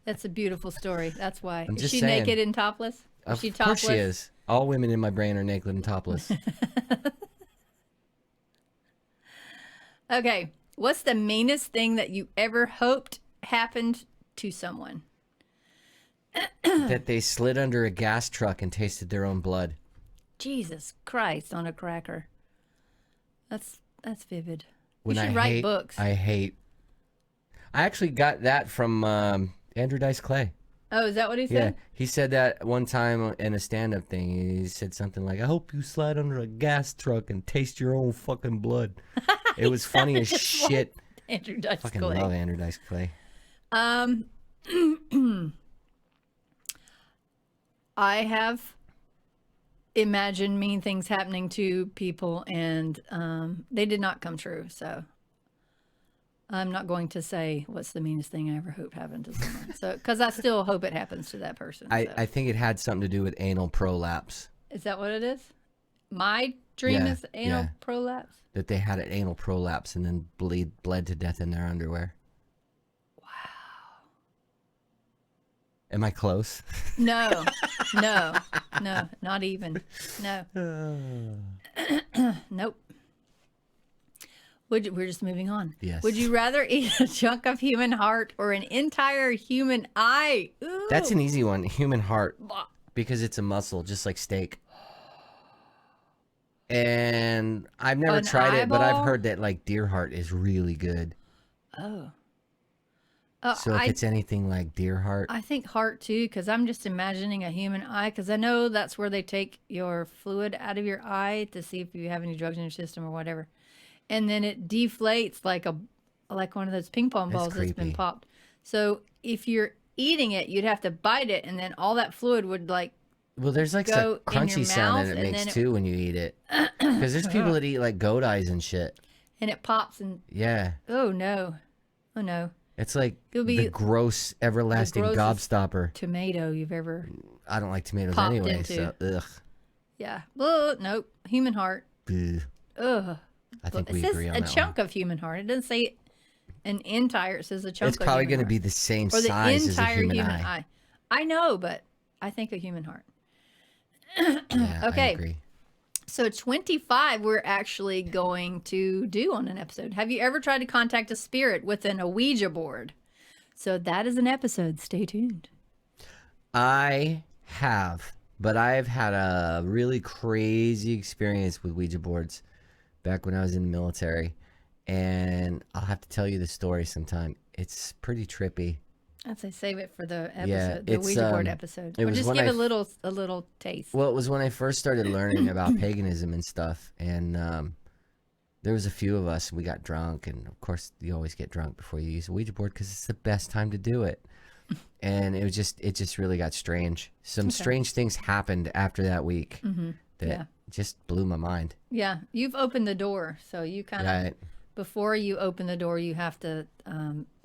That's a beautiful story. That's why. Is she naked and topless? Of course she is. All women in my brain are naked and topless. Okay. What's the meanest thing that you ever hoped happened to someone? That they slid under a gas truck and tasted their own blood. Jesus Christ on a cracker. That's vivid. When you should write books. I actually got that from Andrew Dice Clay. Oh, is that what he Yeah, said? he said that one time in a stand-up thing. He said something like, "I hope you slide under a gas truck and taste your own fucking blood." It was funny as shit. Andrew Dice Fucking Clay. love Andrew Dice Clay. I have imagined mean things happening to people, and they did not come true. So I'm not going to say what's the meanest thing I ever hoped happened to someone. So, because I still hope it happens to that person. I think it had something to do with anal prolapse. Is that what it is? My dream is anal prolapse. That they had an anal prolapse and then bled to death in their underwear. Wow. Am I close? No, not even. No. Nope. We're just moving on. Yes. Would you rather eat a chunk of human heart or an entire human eye? Ooh. That's an easy one. Human heart. Because it's a muscle, just like steak. And I've never tried it, but I've heard that like deer heart is really good. Oh. So if it's anything like deer heart. I think heart too, because I'm just imagining a human eye, because I know that's where they take your fluid out of your eye to see if you have any drugs in your system or whatever. And then it deflates like one of those ping pong balls that's been popped. So if you're eating it, you'd have to bite it, and then all that fluid would like there's like a crunchy sound that it makes too when you eat it. Because there's people that eat like goat eyes and shit. And it pops and oh no. It's like the gross, everlasting gobstopper tomato you've ever. I don't like tomatoes anyway, so ugh. Yeah. Well, nope. Human heart. Ugh. I think we agree on that. It says a chunk of human heart. It doesn't say an entire. It says a chunk. It's probably going to be the same size as a human eye. I know, but I think a human heart. Yeah, okay. I agree. So 25, we're actually going to do on an episode. Have you ever tried to contact a spirit within a Ouija board? So that is an episode. Stay tuned. I have, but I've had a really crazy experience with Ouija boards back when I was in the military, and I'll have to tell you the story sometime. It's pretty trippy. I'd say save it for the episode, the Ouija board episode. Or just give a little taste. Well, it was when I first started learning about paganism and stuff, and there was a few of us, and we got drunk, and of course you always get drunk before you use a Ouija board because it's the best time to do it. And it just really got strange. Some strange things happened after that week that just blew my mind. Yeah, you've opened the door, so you kind of before you open the door, you have to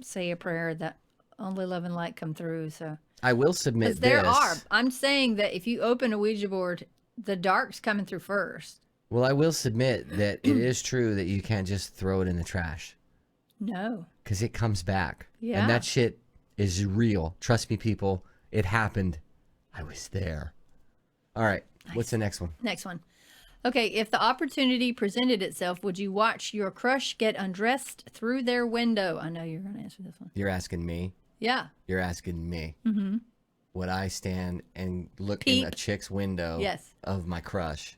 say a prayer that only love and light come through. So I will submit this. I'm saying that if you open a Ouija board, the dark's coming through first. Well, I will submit that it is true that you can't just throw it in the trash. No. Because it comes back. Yeah. And that shit is real. Trust me, people. It happened. I was there. All right. Nice. What's the next one? Next one. Okay. If the opportunity presented itself, would you watch your crush get undressed through their window? I know you're going to answer this one. You're asking me? Yeah. You're asking me. Mm-hmm. Would I stand and look in a chick's window of my crush?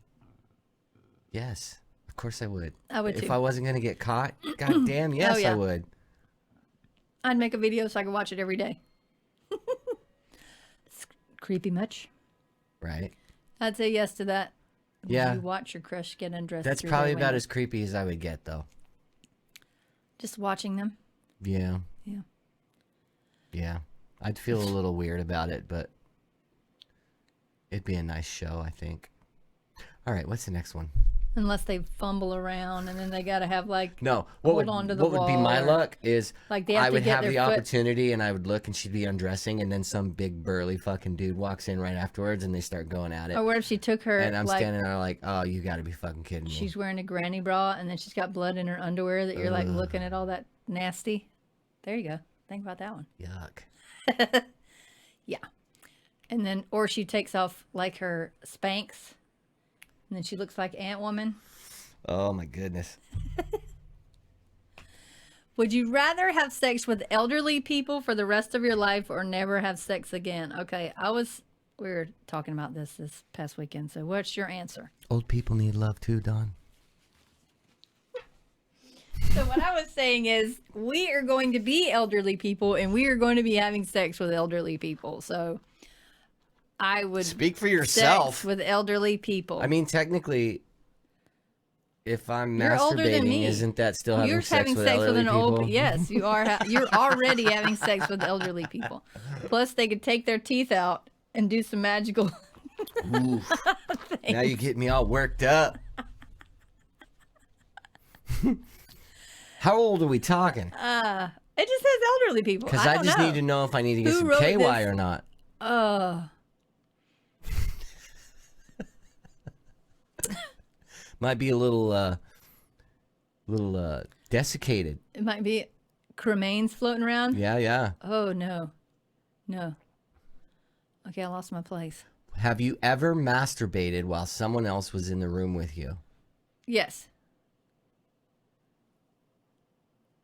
Yes. Of course I would. I would too. If I wasn't going to get caught, god damn, yes, I would. I'd make a video so I could watch it every day. Creepy much? Right. I'd say yes to that. Yeah. You watch your crush get undressed. That's probably about as creepy as I would get, though. Just watching them? Yeah. Yeah. Yeah. I'd feel a little weird about it, but it'd be a nice show, I think. All right, what's the next one? Unless they fumble around and then they got to have like what would be my luck is like I would have the opportunity and I would look and she'd be undressing and then some big burly fucking dude walks in right afterwards and they start going at it. Or what if she took her and I'm standing there like, oh, you got to be fucking kidding me. She's wearing a granny bra and then she's got blood in her underwear that you're like looking at all that nasty. There you go. Think about that one. Yuck. Yeah. And then, or she takes off like her Spanx. And then she looks like Ant Woman. Oh my goodness. Would you rather have sex with elderly people for the rest of your life or never have sex again? Okay, we were talking about this past weekend. So what's your answer? Old people need love too, Don. So what I was saying is we are going to be elderly people and we are going to be having sex with elderly people. So I would speak for yourself. Sex with elderly people. I mean, technically, if I'm masturbating, isn't that still having sex with elderly people? Yes, you are. You're already having sex with elderly people. Plus, they could take their teeth out and do some magical. Oof. Now you get me all worked up. How old are we talking? It just says elderly people. Because I just need to know if I need to get some KY or not. Might be a little desiccated. It might be cremains floating around. Yeah. Oh no. Okay, I lost my place. Have you ever masturbated while someone else was in the room with you? Yes.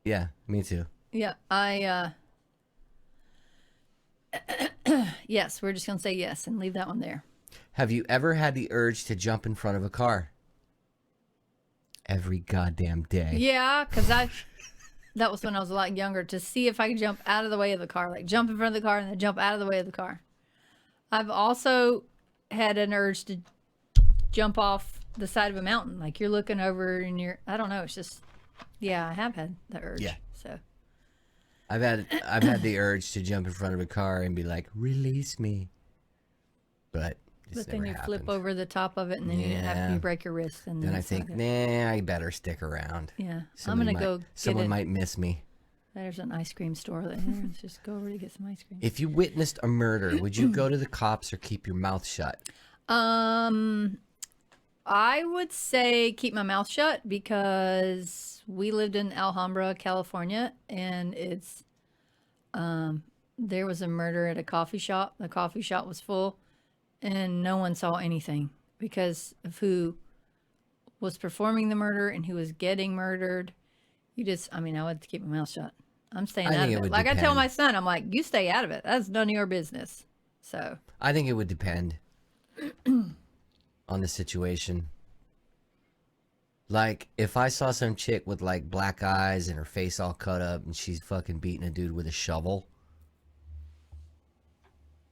Yeah, me too. Yeah, yes, we're just going to say yes and leave that one there. Have you ever had the urge to jump in front of a car? Every goddamn day. Yeah, because that was when I was a lot younger, to see if I could jump out of the way of the car, like jump in front of the car and then jump out of the way of the car. I've also had an urge to jump off the side of a mountain, like you're looking over and I don't know, it's just, yeah, I have had the urge. Yeah. So I've had the urge to jump in front of a car and be like, release me. But then you flip over the top of it and then you break your wrist. And then I think, nah, I better stick around. Yeah. I'm going to go someone might miss me. There's an ice cream store there. Let's just go over to get some ice cream. If you witnessed a murder, would you go to the cops or keep your mouth shut? I would say keep my mouth shut because we lived in Alhambra, California, and there was a murder at a coffee shop. The coffee shop was full, and no one saw anything because of who was performing the murder and who was getting murdered. I would keep my mouth shut. I'm staying out of it. Like I tell my son, I'm like, you stay out of it. That's none of your business. So I think it would depend on the situation. Like, if I saw some chick with, like, black eyes and her face all cut up and she's fucking beating a dude with a shovel,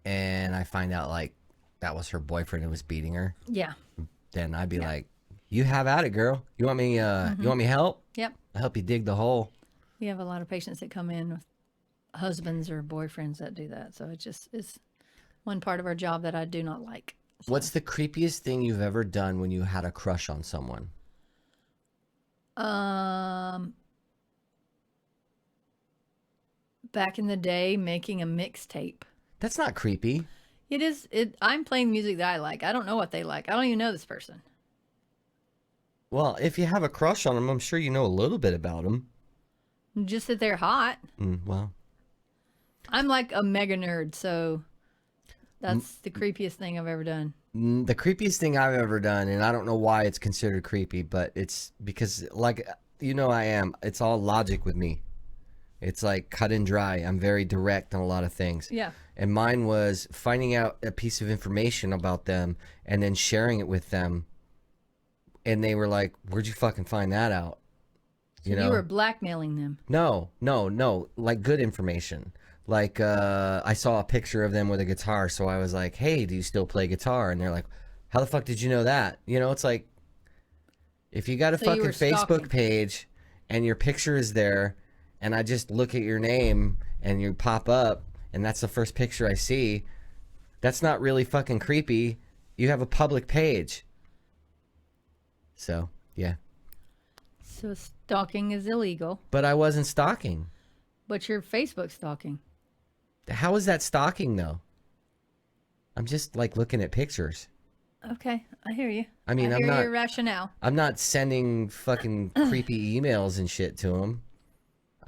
and I find out, like, that was her boyfriend who was beating her. Yeah. Then I'd be like, you have at it, girl. You want me, you want me help? Yep. I'll help you dig the hole. We have a lot of patients that come in with husbands or boyfriends that do that. So it's one part of our job that I do not like. So. What's the creepiest thing you've ever done when you had a crush on someone? Back in the day, making a mixtape. That's not creepy. It is. I'm playing music that I like. I don't know what they like. I don't even know this person. Well, if you have a crush on them, I'm sure you know a little bit about them. Just that they're hot. Well. I'm like a mega nerd, so that's the creepiest thing I've ever done. The creepiest thing I've ever done, and I don't know why it's considered creepy, but it's because, like, I am. It's all logic with me. It's like cut and dry. I'm very direct on a lot of things. Yeah. And mine was finding out a piece of information about them and then sharing it with them. And they were like, where'd you fucking find that out? You were blackmailing them. No. Like good information. Like, I saw a picture of them with a guitar, so I was like, hey, do you still play guitar? And they're like, how the fuck did you know that? It's like, if you got a fucking Facebook page and your picture is there, and I just look at your name and you pop up, and that's the first picture I see, that's not really fucking creepy. You have a public page. So, yeah. So stalking is illegal. But I wasn't stalking. But you're Facebook stalking. How is that stalking, though? I'm just, like, looking at pictures. Okay, I hear you. I mean, I hear your rationale. I'm not sending fucking creepy emails and shit to them.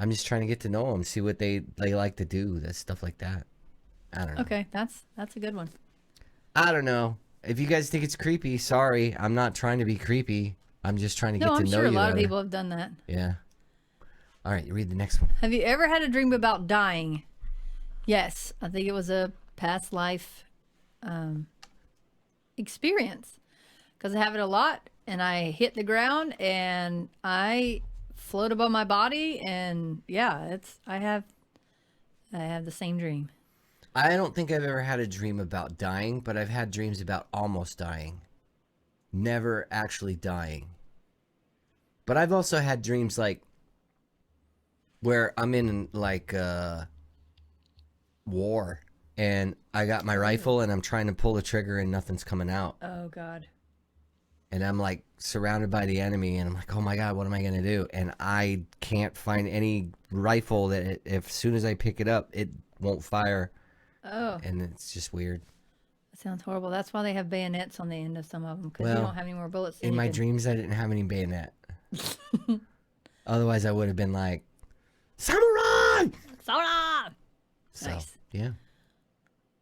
I'm just trying to get to know them, see what they like to do, that stuff like that. I don't know. Okay, that's a good one. I don't know. If you guys think it's creepy, sorry. I'm not trying to be creepy. I'm just trying to get to know you. No, I'm sure a lot of people have done that. Yeah. All right, you read the next one. Have you ever had a dream about dying? Yes, I think it was a past life experience because I have it a lot, and I hit the ground and I float above my body, and yeah, I have the same dream. I don't think I've ever had a dream about dying, but I've had dreams about almost dying. Never actually dying. But I've also had dreams like where I'm in like war and I got my rifle and I'm trying to pull the trigger and nothing's coming out. Oh God. And I'm like surrounded by the enemy and I'm like, oh my God, what am I going to do? And I can't find any rifle that as soon as I pick it up, it won't fire. Oh. And it's just weird. That sounds horrible. That's why they have bayonets on the end of some of them, because you don't have any more bullets. In my dreams, I didn't have any bayonet. Otherwise, I would have been like, samurai! Samurai! So, Nice. yeah.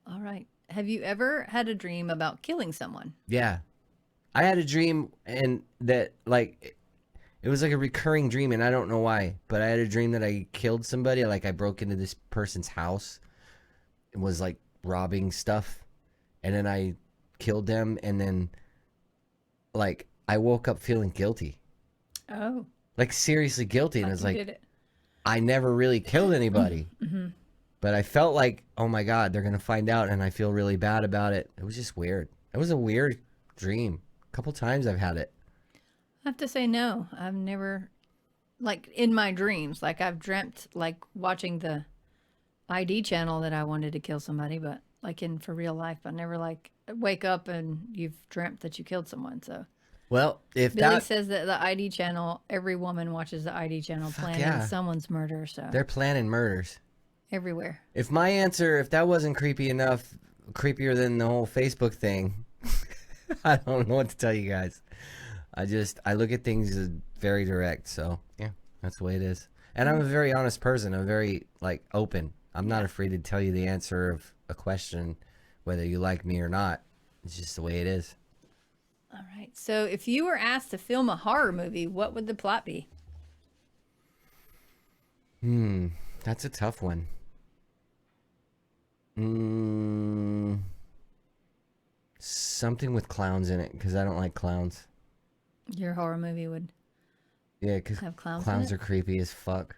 All right. Have you ever had a dream about killing someone? Yeah. I had a dream and that like it was like a recurring dream and I don't know why, but I had a dream that I killed somebody. Like I broke into this person's house and was like robbing stuff and then I killed them and then like I woke up feeling guilty. Oh. Like seriously guilty. And I was like, did it. I never really killed anybody. Mm-hmm. But I felt like, oh my God, they're going to find out and I feel really bad about it. It was just weird. It was a weird dream. A couple times I've had it. I have to say no. I've never, like in my dreams, like I've dreamt like watching the ID channel that I wanted to kill somebody, but like for real life, I never like wake up and you've dreamt that you killed someone. So well, if Billy says that the ID channel, every woman watches the ID channel planning someone's murder. So they're planning murders everywhere. If my answer, if that wasn't creepy enough, creepier than the whole Facebook thing, I don't know what to tell you guys. I look at things as very direct. So yeah, that's the way it is. And I'm a very honest person. I'm very like open. I'm not afraid to tell you the answer of a question, whether you like me or not. It's just the way it is. All right. So if you were asked to film a horror movie, what would the plot be? That's a tough one. Something with clowns in it, because I don't like clowns. Your horror movie would because have clowns are creepy as fuck.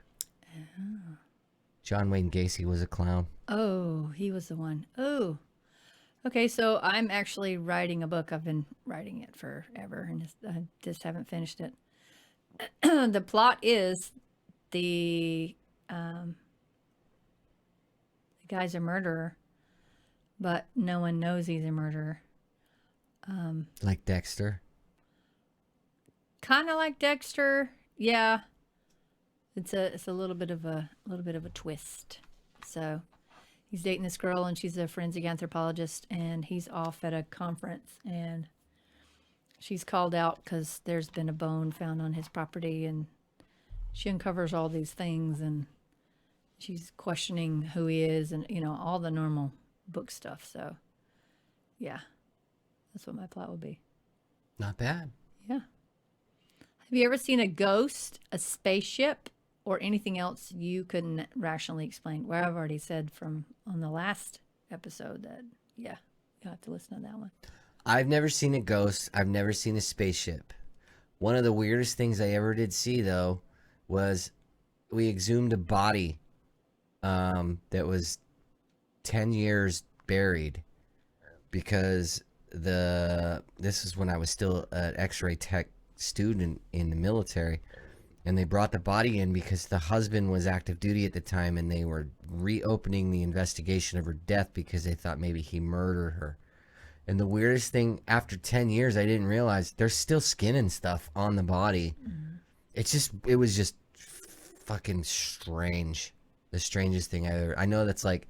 Oh. John Wayne Gacy was a clown. Oh, he was the one. Oh. Okay, so I'm actually writing a book. I've been writing it forever, and I just haven't finished it. The plot is the guy's a murderer, but no one knows he's a murderer. Like Dexter? Kind of like Dexter, yeah. It's a little bit of a twist. So he's dating this girl, and she's a forensic anthropologist, and he's off at a conference, and she's called out because there's been a bone found on his property, and she uncovers all these things, and she's questioning who he is, and all the normal book stuff. So yeah, that's what my plot would be. Not bad. Yeah. Have you ever seen a ghost, a spaceship, or anything else you couldn't rationally explain? Where I've already said on the last episode that, yeah, you'll have to listen to that one. I've never seen a ghost. I've never seen a spaceship. One of the weirdest things I ever did see, though, was we exhumed a body that was 10 years buried because this is when I was still an X-ray tech student in the military, and they brought the body in because the husband was active duty at the time, and they were reopening the investigation of her death because they thought maybe he murdered her. And the weirdest thing, after 10 years, I didn't realize there's still skin and stuff on the body. It was just fucking strange. The strangest thing I know that's like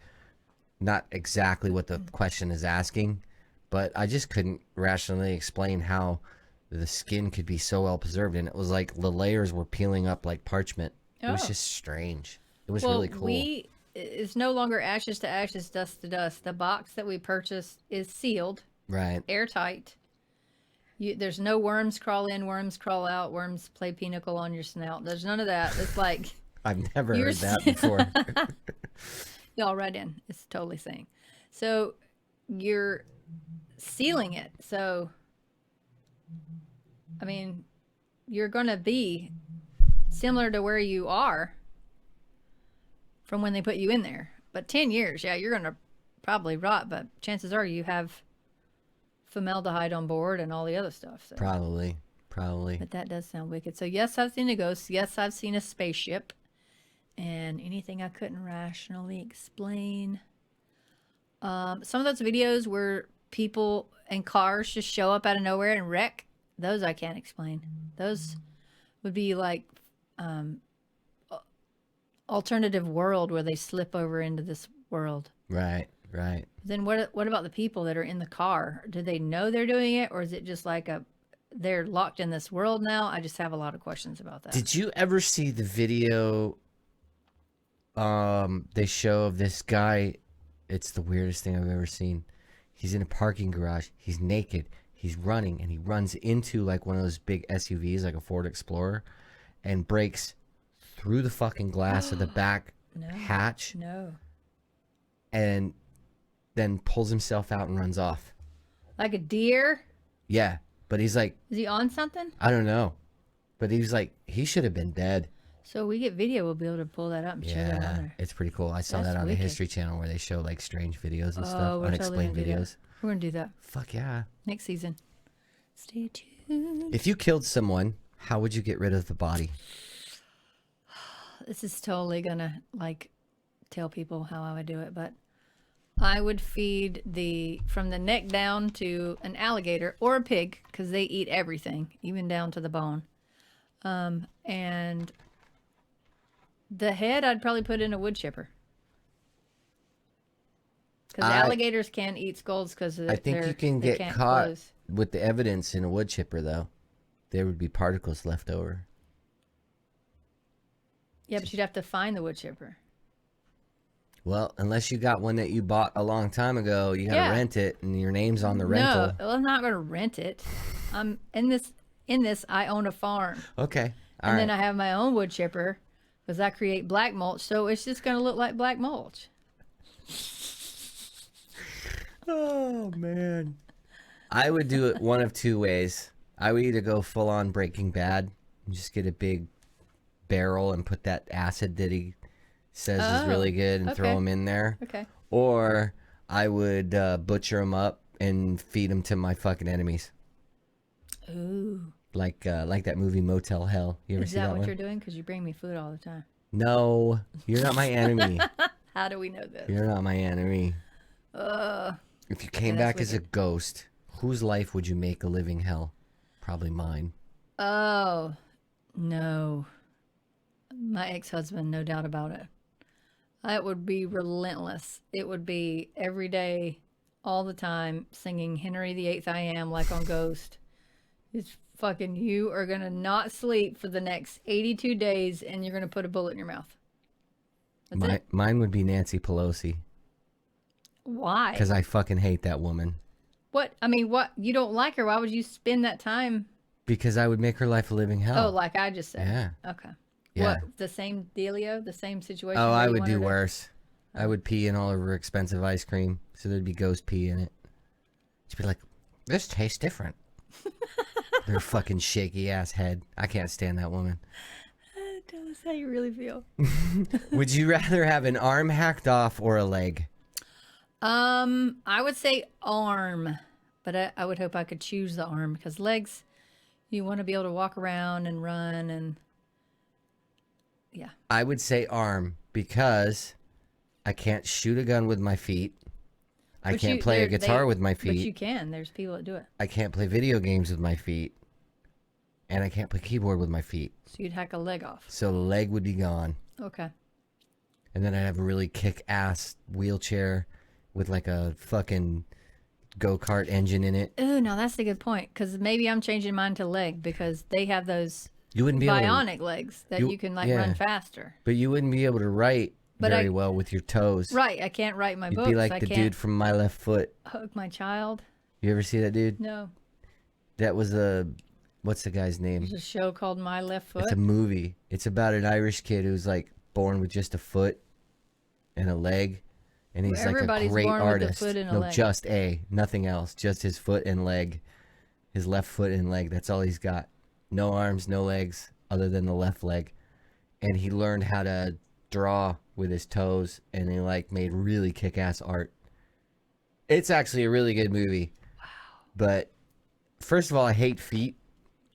not exactly what the question is asking, but I just couldn't rationally explain how the skin could be so well preserved, and it was like the layers were peeling up like parchment. It was just strange. It was really cool. It's no longer ashes to ashes, dust to dust. The box that we purchased is sealed, right, airtight. There's no worms crawl in, worms crawl out, worms play pinochle on your snout. There's none of that. It's like I've never heard that before. Y'all write in. It's totally saying. So you're sealing it. So, I mean, you're going to be similar to where you are from when they put you in there. But 10 years, yeah, you're going to probably rot, but chances are you have formaldehyde on board and all the other stuff. So. Probably. But that does sound wicked. So yes, I've seen a ghost. Yes, I've seen a spaceship. And anything I couldn't rationally explain. Some of those videos where people and cars just show up out of nowhere and wreck, those I can't explain. Those would be like alternative world where they slip over into this world. Right. Then what about the people that are in the car? Do they know they're doing it, or is it just like they're locked in this world now? I just have a lot of questions about that. Did you ever see the video they show of this guy? It's the weirdest thing I've ever seen. He's in a parking garage. He's naked. He's running, and he runs into like one of those big SUVs, like a Ford Explorer, and breaks through the fucking glass of the back hatch. No. And then pulls himself out and runs off. Like a deer? Yeah, but he's like... Is he on something? I don't know. But he was like, he should have been dead. So we get video, we'll be able to pull that up and show that on there. It's pretty cool. I saw that on the History Channel where they show like strange videos and stuff, unexplained videos. We're gonna do that. Fuck yeah. Next season. Stay tuned. If you killed someone, how would you get rid of the body? This is totally gonna like tell people how I would do it, but I would feed from the neck down to an alligator or a pig, because they eat everything, even down to the bone. And the head I'd probably put in a wood chipper. Because alligators can't eat skulls because I think you can get caught with the evidence in a wood chipper, though. There would be particles left over. Yeah, but you'd have to find the wood chipper. Well, unless you got one that you bought a long time ago, you gotta rent it, and your name's on the rental. No, I'm not gonna rent it. In this, I own a farm. Okay, and then I have my own wood chipper, because I create black mulch, so it's just gonna look like black mulch. Oh man, I would do it one of two ways. I would either go full on Breaking Bad and just get a big barrel and put that acid that he says is really good and throw him in there. Okay. Or I would butcher him up and feed him to my fucking enemies. Ooh. Like that movie Motel Hell. You ever see that one? Is that what you're doing? Because you bring me food all the time. No, you're not my enemy. How do we know this? You're not my enemy. If you came back as a ghost, whose life would you make a living hell? Probably mine. Oh, no. My ex-husband, no doubt about it. It would be relentless. It would be every day, all the time, singing Henry VIII I Am like on Ghost. It's fucking, you are going to not sleep for the next 82 days and you're going to put a bullet in your mouth. That's it. Mine would be Nancy Pelosi. Why? Because I fucking hate that woman. What? I mean, what? You don't like her. Why would you spend that time? Because I would make her life a living hell. Oh, like I just said. Yeah. Okay. Yeah. What? The same dealio? The same situation? Oh, I would do worse. I would pee in all of her expensive ice cream, so there'd be ghost pee in it. She'd be like, this tastes different. Their fucking shaky ass head. I can't stand that woman. Tell us how you really feel. Would you rather have an arm hacked off or a leg? I would say arm, but I would hope I could choose the arm, because legs, you want to be able to walk around and run and yeah. I would say arm because I can't shoot a gun with my feet. I can't play a guitar with my feet. But you can. There's people that do it. I can't play video games with my feet. And I can't play keyboard with my feet. So you'd hack a leg off. So the leg would be gone. Okay. And then I'd have a really kick-ass wheelchair with like a fucking go-kart engine in it. Ooh, now that's a good point, because maybe I'm changing mine to leg, because they have those you wouldn't be bionic able to, legs that you can like run faster. But you wouldn't be able to write very well with your toes. Right, I can't write my books. You'd be like the dude from My Left Foot. Hook my child. You ever see that dude? No. That was a What's the guy's name? There's a show called My Left Foot. It's a movie. It's about an Irish kid who's like born with just a foot and a leg, and he's like a great artist. No, just nothing else. Just his foot and leg, his left foot and leg. That's all he's got. No arms, no legs, other than the left leg. And he learned how to draw with his toes, and he like made really kick-ass art. It's actually a really good movie. Wow. But first of all, I hate feet.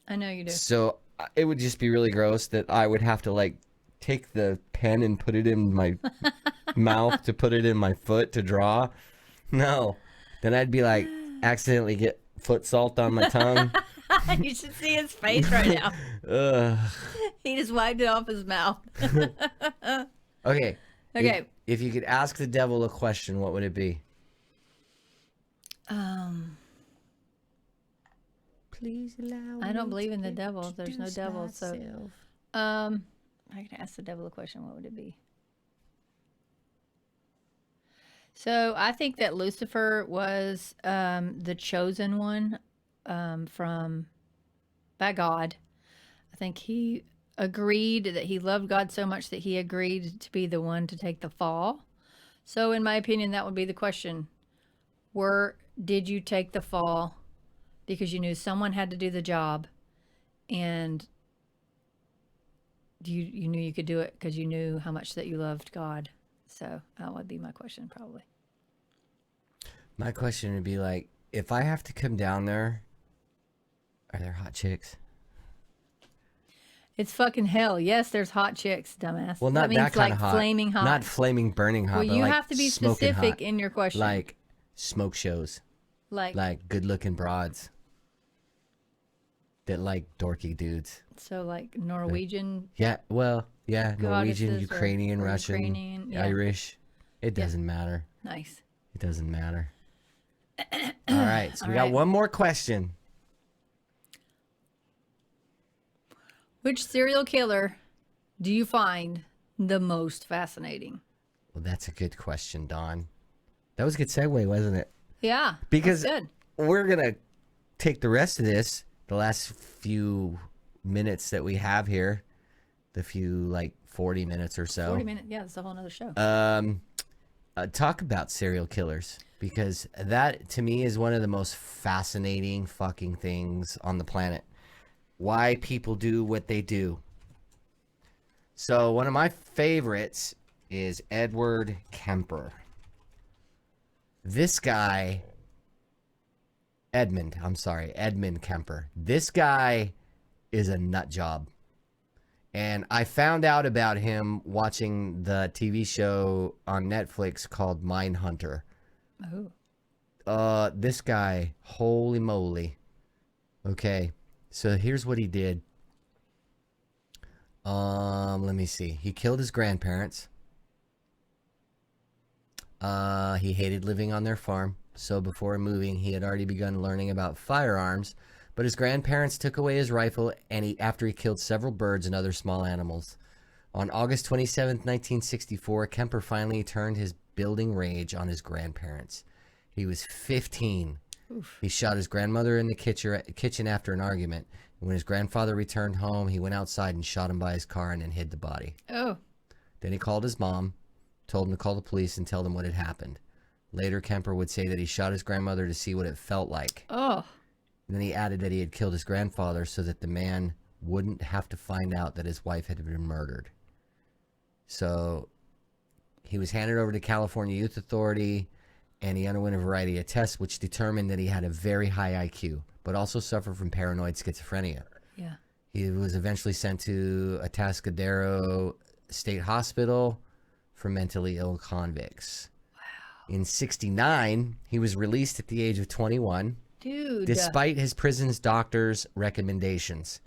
I know you do. So it would just be really gross that I would have to like take the pen and put it in my mouth to put it in my foot to draw. No. Then I'd be like accidentally get foot salt on my tongue. You should see his face right now. He just wiped it off his mouth. Okay. Okay. If you could ask the devil a question, what would it be? Please allow I don't believe in the devil. There's no devil. So, I can ask the devil a question. What would it be? So I think that Lucifer was the chosen one by God. I think he agreed that he loved God so much that he agreed to be the one to take the fall. So in my opinion, that would be the question. Did you take the fall because you knew someone had to do the job, and you knew you could do it because you knew how much that you loved God? So that would be my question, probably. My question would be like, if I have to come down there, are there hot chicks? It's fucking hell. Yes, there's hot chicks, dumbass. Well, not that kind of hot. Flaming hot. Not flaming, burning hot. Well, but you like have to be smoking specific hot. in your question. Like smoke shows. Like good-looking broads. That like dorky dudes. So like Norwegian. Yeah, well, yeah, Norwegian, Ukrainian, or Russian, Irish. It doesn't matter. Nice. It doesn't matter. All right, so we got one more question. Which serial killer do you find the most fascinating? Well, that's a good question, Dawn. That was a good segue, wasn't it? Yeah. Because good. We're going to take the rest of this, the last few minutes that we have here, the few like 40 minutes or so. 40 minutes, yeah, that's a whole nother show. Talk about serial killers, because that to me is one of the most fascinating fucking things on the planet. Why people do what they do. So one of my favorites is Edward Kemper. This guy, Edmund Kemper. This guy is a nut job. And I found out about him watching the TV show on Netflix called Mindhunter. Oh. This guy, holy moly. Okay, so here's what he did. Let me see. He killed his grandparents. He hated living on their farm. So before moving, he had already begun learning about firearms. But his grandparents took away his rifle after he killed several birds and other small animals. On August 27, 1964, Kemper finally turned his building rage on his grandparents. He was 15. Oof. He shot his grandmother in the kitchen after an argument. When his grandfather returned home, he went outside and shot him by his car and then hid the body. Oh. Then he called his mom, told him to call the police and tell them what had happened. Later, Kemper would say that he shot his grandmother to see what it felt like. Oh. And then he added that he had killed his grandfather so that the man wouldn't have to find out that his wife had been murdered. So he was handed over to California Youth Authority, and he underwent a variety of tests which determined that he had a very high IQ, but also suffered from paranoid schizophrenia. Yeah. He was eventually sent to Atascadero State Hospital for mentally ill convicts. Wow. In 1969, he was released at the age of 21. Dude. Despite his prison's doctor's recommendations.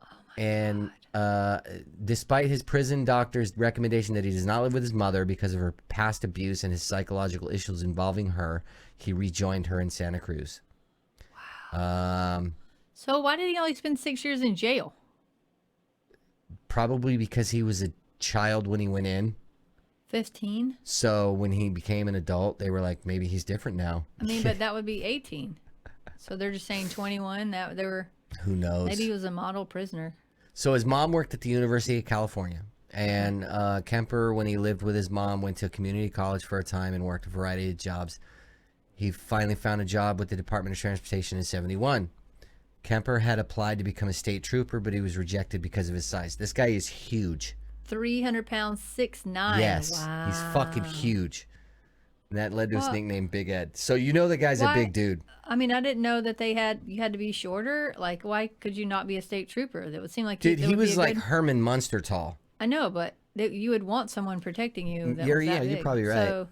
Oh my God. Despite his prison doctor's recommendation that he does not live with his mother because of her past abuse and his psychological issues involving her, he rejoined her in Santa Cruz. Wow. So why did he only spend 6 years in jail? Probably because he was a child when he went in. 15? So when he became an adult, they were like, maybe he's different now. I mean, but that would be 18. So they're just saying 21. Who knows? Maybe he was a model prisoner. So his mom worked at the University of California. And Kemper, when he lived with his mom, went to community college for a time and worked a variety of jobs. He finally found a job with the Department of Transportation in 1971. Kemper had applied to become a state trooper, but he was rejected because of his size. This guy is huge. 300 pounds, 6'9". Yes, wow. He's fucking huge. And that led to his nickname, Big Ed. So you know the guy's a big dude. I mean, I didn't know that you had to be shorter. Like, why could you not be a state trooper? That would seem like he was like Herman Munster tall. I know, but you would want someone protecting you. That was that big. You're probably right. So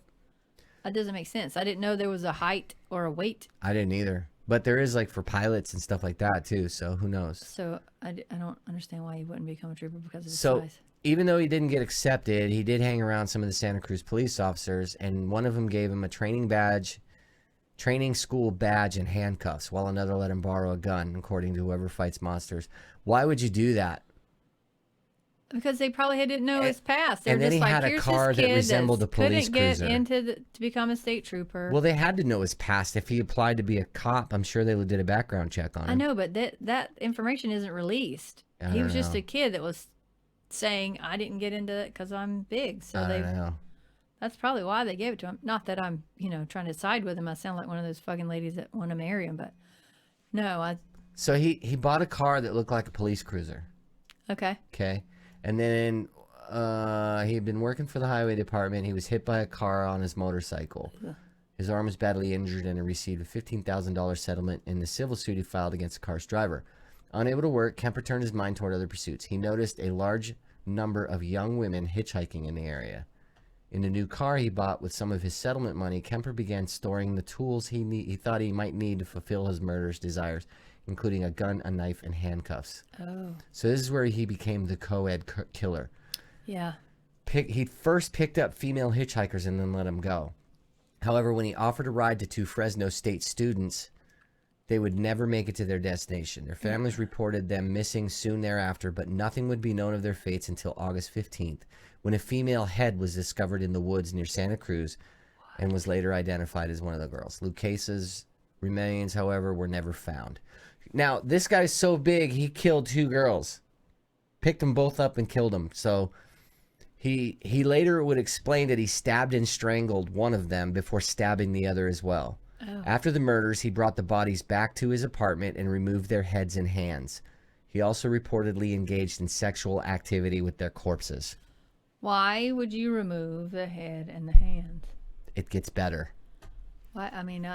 that doesn't make sense. I didn't know there was a height or a weight. I didn't either. But there is like for pilots and stuff like that too. So who knows? So I don't understand why he wouldn't become a trooper because of his size. Even though he didn't get accepted, he did hang around some of the Santa Cruz police officers, and one of them gave him a training school badge and handcuffs, while another let him borrow a gun, according to whoever fights monsters. Why would you do that? Because they probably didn't know his past. And then he had a car that resembled a police cruiser. Couldn't get to become a state trooper. Well, they had to know his past. If he applied to be a cop, I'm sure they did a background check on him. I know, but that information isn't released. He was just a kid that was saying, I didn't get into it because I'm big. So that's probably why they gave it to him. Not that I'm, trying to side with him. I sound like one of those fucking ladies that want to marry him, but no. So he bought a car that looked like a police cruiser. Okay. Okay. And then he had been working for the highway department. He was hit by a car on his motorcycle. Ugh. His arm was badly injured, and he received a $15,000 settlement in the civil suit he filed against the car's driver. Unable to work, Kemper turned his mind toward other pursuits. He noticed a large number of young women hitchhiking in the area. In the new car he bought with some of his settlement money, Kemper began storing the tools he thought he might need to fulfill his murderous desires, including a gun, a knife, and handcuffs. Oh. So this is where he became the co-ed killer. Yeah. He first picked up female hitchhikers and then let them go. However, when he offered a ride to 2 Fresno State students, they would never make it to their destination. Their families reported them missing soon thereafter, but nothing would be known of their fates until August 15th, when a female head was discovered in the woods near Santa Cruz and was later identified as one of the girls. Lucasa's remains, however, were never found. Now, this guy's so big, he killed 2 girls. Picked them both up and killed them. So he later would explain that he stabbed and strangled one of them before stabbing the other as well. Oh. After the murders, he brought the bodies back to his apartment and removed their heads and hands. He also reportedly engaged in sexual activity with their corpses. Why would you remove the head and the hands? It gets better. Why? I mean,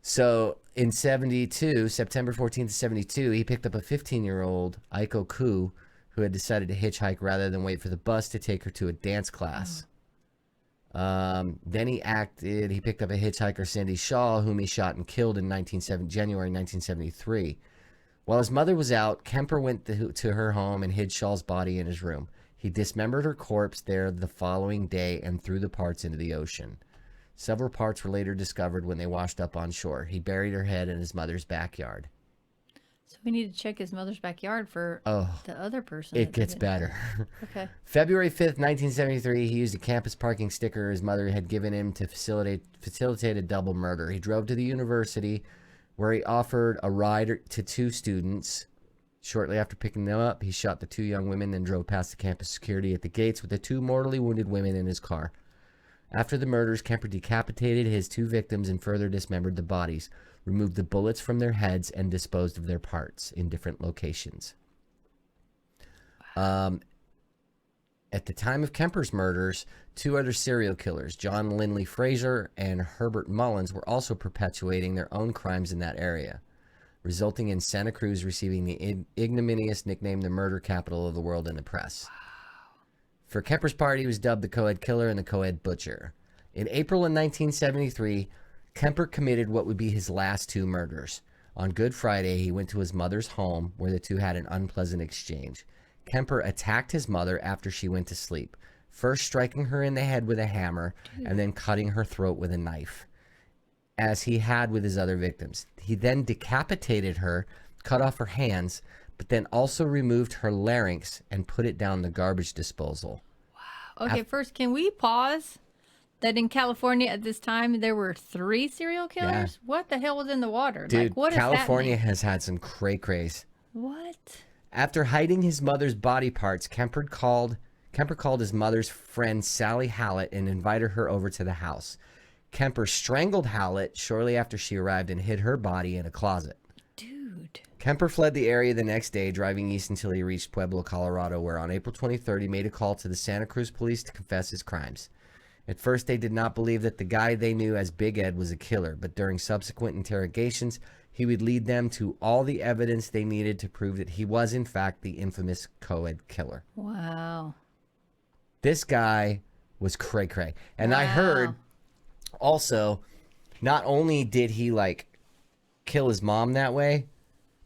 So in 72, September 14th, 72, he picked up a 15-year-old, Aiko Ku, who had decided to hitchhike rather than wait for the bus to take her to a dance class. Then he picked up a hitchhiker, Cindy Shaw, whom he shot and killed in January 1973. While his mother was out, Kemper went to her home and hid Shaw's body in his room. He dismembered her corpse there the following day and threw the parts into the ocean. Several parts were later discovered when they washed up on shore. He buried her head in his mother's backyard. So we need to check his mother's backyard for the other person. It gets better. Okay. February 5th, 1973, he used a campus parking sticker his mother had given him to facilitate a double murder. He drove to the university where he offered a ride to 2 students. Shortly after picking them up, he shot the 2 young women, then drove past the campus security at the gates with the 2 mortally wounded women in his car. After the murders, Kemper decapitated his 2 victims and further dismembered the bodies, removed the bullets from their heads, and disposed of their parts in different locations. At the time of Kemper's murders, 2 other serial killers, John Lindley Fraser and Herbert Mullins, were also perpetuating their own crimes in that area, resulting in Santa Cruz receiving the ignominious nickname the murder capital of the world in the press. For Kemper's part, he was dubbed the co-ed killer and the co-ed butcher. In April of 1973, Kemper committed what would be his last 2 murders. On Good Friday, he went to his mother's home where the 2 had an unpleasant exchange. Kemper attacked his mother after she went to sleep, first striking her in the head with a hammer and then cutting her throat with a knife, as he had with his other victims. He then decapitated her, cut off her hands, but then also removed her larynx and put it down the garbage disposal. Wow. Okay, first, can we pause that in California at this time there were 3 serial killers? Yeah. What the hell was in the water? Dude, like, what California has had some cray-crays. What? After hiding his mother's body parts, Kemper called his mother's friend Sally Hallett and invited her over to the house. Kemper strangled Hallett shortly after she arrived and hid her body in a closet. Dude. Kemper fled the area the next day, driving east until he reached Pueblo, Colorado, where on April 23rd he made a call to the Santa Cruz police to confess his crimes. At first, they did not believe that the guy they knew as Big Ed was a killer, but during subsequent interrogations, he would lead them to all the evidence they needed to prove that he was, in fact, the infamous co-ed killer. Wow. This guy was cray-cray. And wow. I heard also, not only did he, kill his mom that way,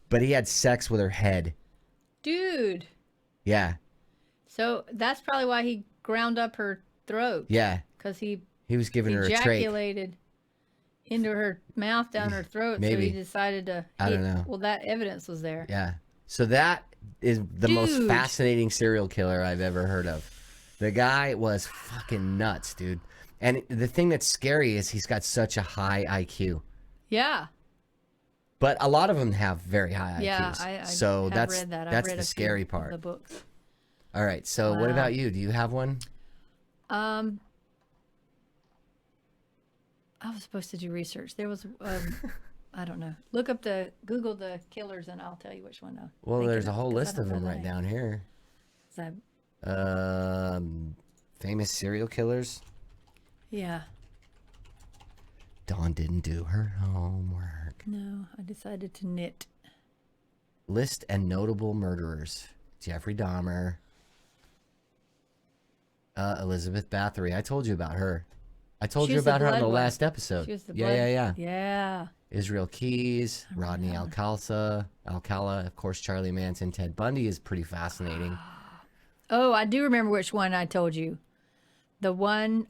but he had sex with her head. Dude. Yeah. So that's probably why he ground up her throat. Yeah. Because he was giving her a trach. Ejaculated into her mouth, down her throat. Maybe. So he decided to... I don't know. Well, that evidence was there. Yeah. So that is the most fascinating serial killer I've ever heard of. The guy was fucking nuts, dude. And the thing that's scary is he's got such a high IQ. Yeah. But a lot of them have very high IQs. Yeah, I so have that's read that. that's read the scary part. The books. All right. So what about you? Do you have one? I was supposed to do research. There was, I don't know. Google the killers, and I'll tell you which one. Well, there's a whole list of them right down here. Famous serial killers. Yeah. Dawn didn't do her homework. No, I decided to knit. List and notable murderers: Jeffrey Dahmer, Elizabeth Bathory. I told you about her. I told you about her on the last episode. She was the Yeah. Israel Keyes, Rodney Alcala, of course, Charlie Manson, Ted Bundy is pretty fascinating. Oh, I do remember which one I told you. The one,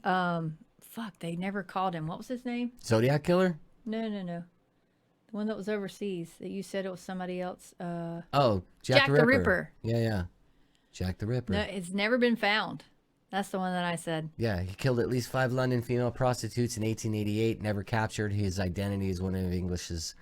they never called him. What was his name? Zodiac Killer? No. The one that was overseas that you said it was somebody else. Jack the Ripper. Yeah. Jack the Ripper. No, it's never been found. That's the one that I said. Yeah, he killed at least 5 London female prostitutes in 1888, never captured. His identity is one of English's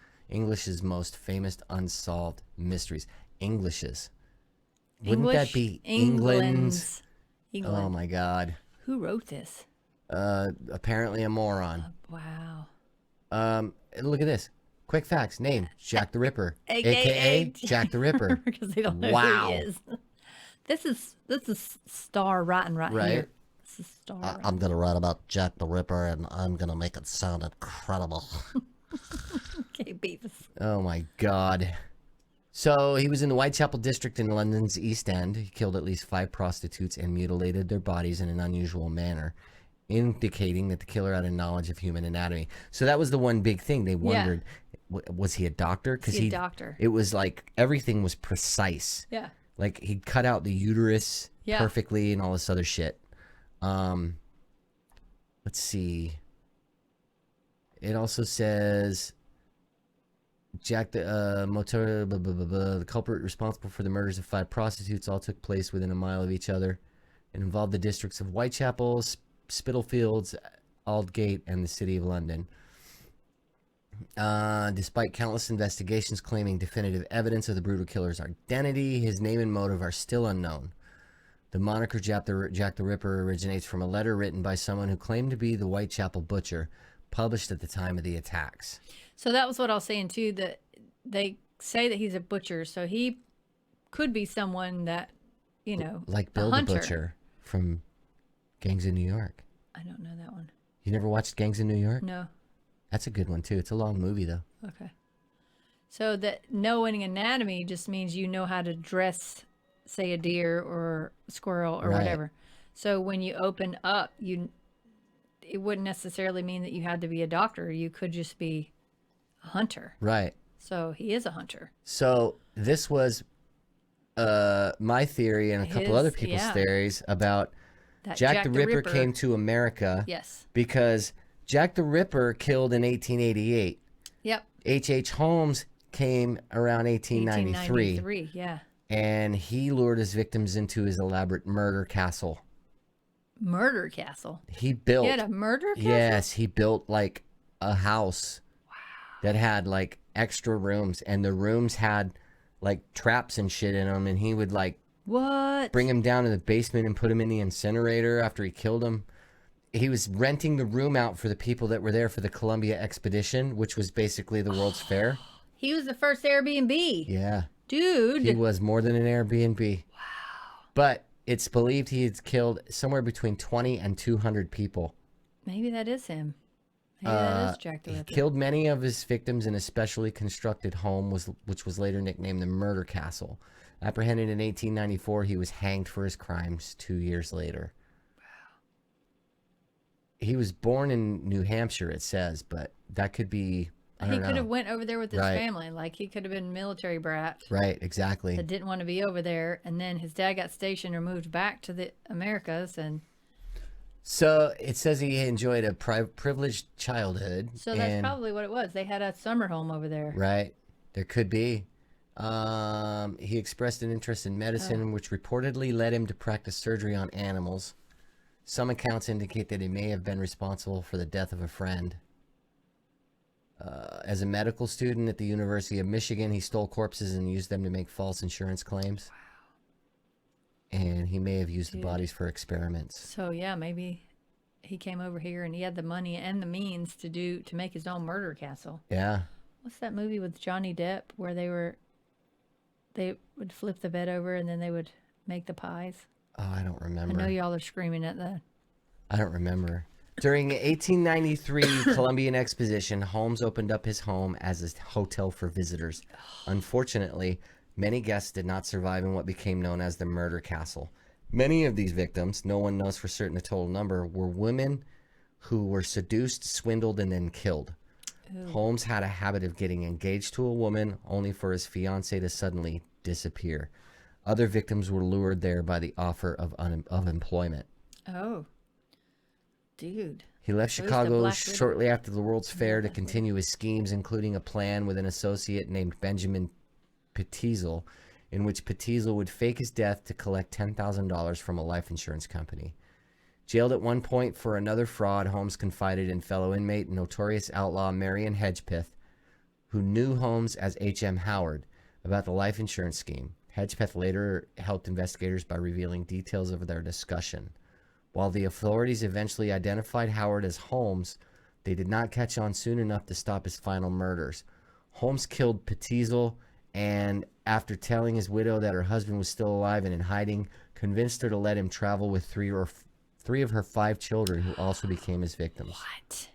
most famous unsolved mysteries. Wouldn't that be England's? England. Oh, my God. Who wrote this? Apparently a moron. Wow. Look at this. Quick facts. Name, Jack the Ripper. AKA Jack the Ripper. Because they don't know who he is. This is star writing right here. This is star. I'm going to write about Jack the Ripper, and I'm going to make it sound incredible. Okay, Beavis. Oh, my God. So he was in the Whitechapel district in London's East End. He killed at least 5 prostitutes and mutilated their bodies in an unusual manner, indicating that the killer had a knowledge of human anatomy. So that was the one big thing. They wondered, was he a doctor? Because he's a doctor. It was like everything was precise. Yeah. Like he'd cut out the uterus perfectly and all this other shit. Let's see. It also says Jack the culprit responsible for the murders of 5 prostitutes all took place within a mile of each other. It involved the districts of Whitechapel, Spitalfields, Aldgate, and the City of London. Despite countless investigations claiming definitive evidence of the brutal killer's identity, his name and motive are still unknown. The moniker Jack the Ripper originates from a letter written by someone who claimed to be the Whitechapel butcher, published at the time of the attacks. So that was what I was saying too, that they say that he's a butcher, so he could be someone that, like Bill the Butcher from Gangs of New York. I don't know that one. You never watched Gangs of New York? No. That's a good one too. It's a long movie though. Okay. So that knowing anatomy just means you know how to dress, say, a deer or a squirrel or whatever. So when you open up, it wouldn't necessarily mean that you had to be a doctor. You could just be a hunter. Right. So he is a hunter. So this was my theory and a couple other people's theories about that Jack the Ripper came to America. Yes. Because Jack the Ripper killed in 1888. Yep. H.H. Holmes came around 1893. 1893, yeah. And he lured his victims into his elaborate murder castle. Murder castle? He had a murder castle? Yes, he built like a house that had like extra rooms, and the rooms had like traps and shit in them, and he would like What? bring him down to the basement and put him in the incinerator after he killed him. He was renting the room out for the people that were there for the Columbia expedition, which was basically the World's Fair. He was the first Airbnb. Yeah. Dude. He was more than an Airbnb. Wow. But it's believed he had killed somewhere between 20 and 200 people. Maybe that is him. Maybe that is Jack the He Ripper. killed many of his victims in a specially constructed home, which was later nicknamed the Murder Castle. Apprehended in 1894, he was hanged for his crimes 2 years later. He was born in New Hampshire, it says, but that could be, I don't know. He could have went over there with his Right. family. Like, he could have been a military brat Right, exactly. that didn't want to be over there. And then his dad got stationed or moved back to the Americas. And So it says he enjoyed a privileged childhood. so that's probably what it was. They had a summer home over there. Right. There could be. He expressed an interest in medicine, which reportedly led him to practice surgery on animals. Some accounts indicate that he may have been responsible for the death of a friend. As a medical student at the University of Michigan, he stole corpses and used them to make false insurance claims. Wow. And he may have used the bodies for experiments. So, yeah, maybe he came over here and he had the money and the means to make his own murder castle. Yeah. What's that movie with Johnny Depp where they would flip the bed over and then they would make the pies? Oh, I don't remember. I know y'all are screaming at that. I don't remember. During the 1893 Columbian Exposition, Holmes opened up his home as a hotel for visitors. Unfortunately, many guests did not survive in what became known as the Murder Castle. Many of these victims, no one knows for certain the total number, were women who were seduced, swindled, and then killed. Ooh. Holmes had a habit of getting engaged to a woman only for his fiancée to suddenly disappear. Other victims were lured there by the offer of employment. Oh, dude. He left Chicago shortly after the World's Fair to continue his schemes, including a plan with an associate named Benjamin Pettizel, in which Pettizel would fake his death to collect $10,000 from a life insurance company. Jailed at one point for another fraud, Holmes confided in fellow inmate and notorious outlaw Marion Hedgepeth, who knew Holmes as H.M. Howard, about the life insurance scheme. Hedgepeth later helped investigators by revealing details of their discussion. While the authorities eventually identified Howard as Holmes, they did not catch on soon enough to stop his final murders. Holmes killed Pettizel and, after telling his widow that her husband was still alive and in hiding, convinced her to let him travel with three of her 5 children, who also became his victims. What?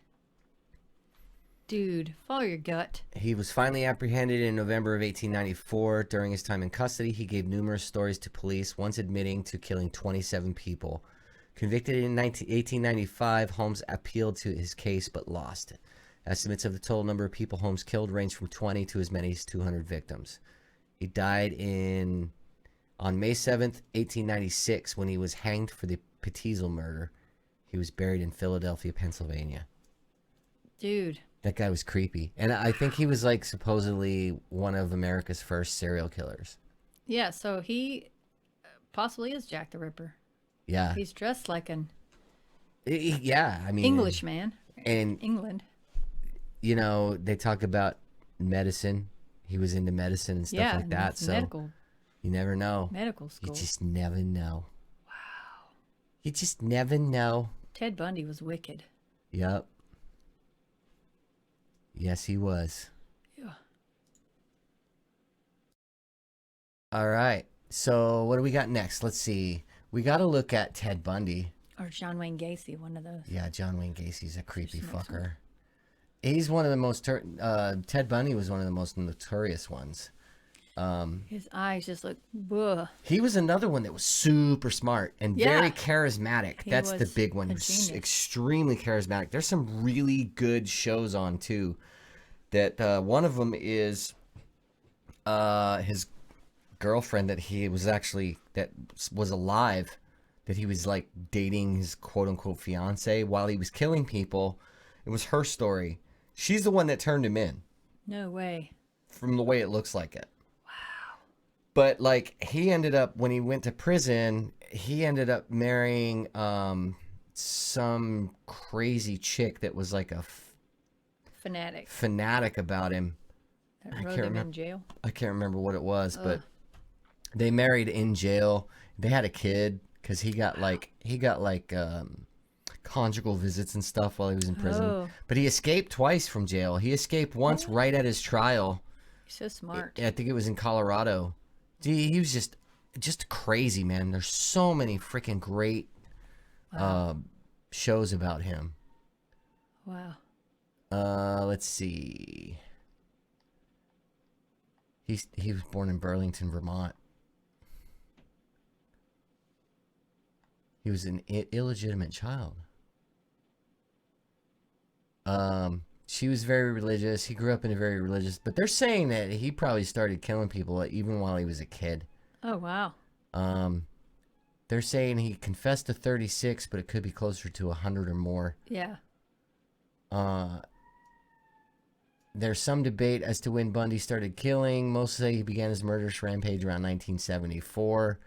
Dude, follow your gut. He was finally apprehended in November of 1894. During his time in custody, he gave numerous stories to police, once admitting to killing 27 people. Convicted in 1895, Holmes appealed to his case but lost. Estimates of the total number of people Holmes killed range from 20 to as many as 200 victims. He died on May 7th, 1896, when he was hanged for the Pettizel murder. He was buried in Philadelphia, Pennsylvania. Dude. That guy was creepy. And I think he was like supposedly one of America's first serial killers. Yeah, so he possibly is Jack the Ripper. Yeah. He's dressed like an I mean Englishman in England. You know, they talk about medicine. He was into medicine and stuff like that. So medical. You never know. Medical school. You just never know. Wow. You just never know. Ted Bundy was wicked. Yep. Yes, he was. Yeah. All right. So what do we got next? Let's see. We got to look at Ted Bundy. Or John Wayne Gacy, one of those. Yeah, John Wayne Gacy's a creepy fucker. He's one of the most... Ted Bundy was one of the most notorious ones. His eyes just look... Ugh. He was another one that was super smart and very charismatic. That's the big one. He was extremely charismatic. There's some really good shows on, too. That one of them is his girlfriend that he was actually... that was alive, that he was like dating his quote-unquote fiance while he was killing people. It was her story. She's the one that turned him in. No way. From the way it looks like it. Wow. But like he ended up, when he went to prison, he ended up marrying some crazy chick that was like a fanatic about him. That wrote him in jail. I can't remember what it was, but they married in jail. They had a kid because he got conjugal visits and stuff while he was in prison. Oh. But he escaped twice from jail. He escaped once right at his trial. He's so smart. I think it was in Colorado. He was just crazy, man. There's so many freaking great shows about him. Wow. Let's see. He was born in Burlington, Vermont. He was an illegitimate child. She was very religious. He grew up in a very religious, but they're saying that he probably started killing people even while he was a kid. Oh, wow. They're saying he confessed to 36, but it could be closer to 100 or more. Yeah. There's some debate as to when Bundy started killing. Most say he began his murderous rampage around 1974.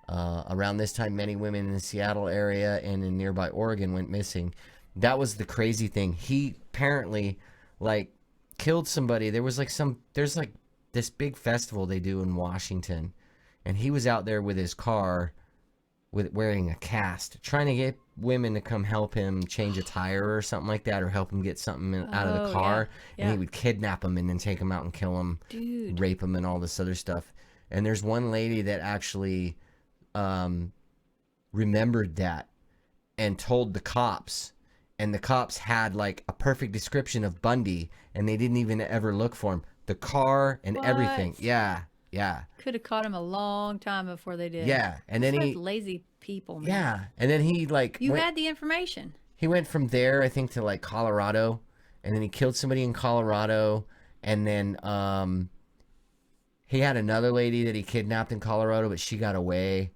Around this time, many women in the Seattle area and in nearby Oregon went missing. That was the crazy thing. He apparently, killed somebody. There's this big festival they do in Washington, and he was out there with his car, wearing a cast, trying to get women to come help him change a tire or something like that, or help him get something out of the car. Yeah. And he would kidnap them and then take them out and kill them, rape them, and all this other stuff. And there's one lady that actually remembered that and told the cops. And the cops had a perfect description of Bundy, and they didn't even ever look for him. The car and everything. Yeah. Could have caught him a long time before they did. Yeah. And then Such lazy people, man. Yeah. And then he You had the information. He went from there, I think, to Colorado, and then he killed somebody in Colorado, and then he had another lady that he kidnapped in Colorado, but she got away.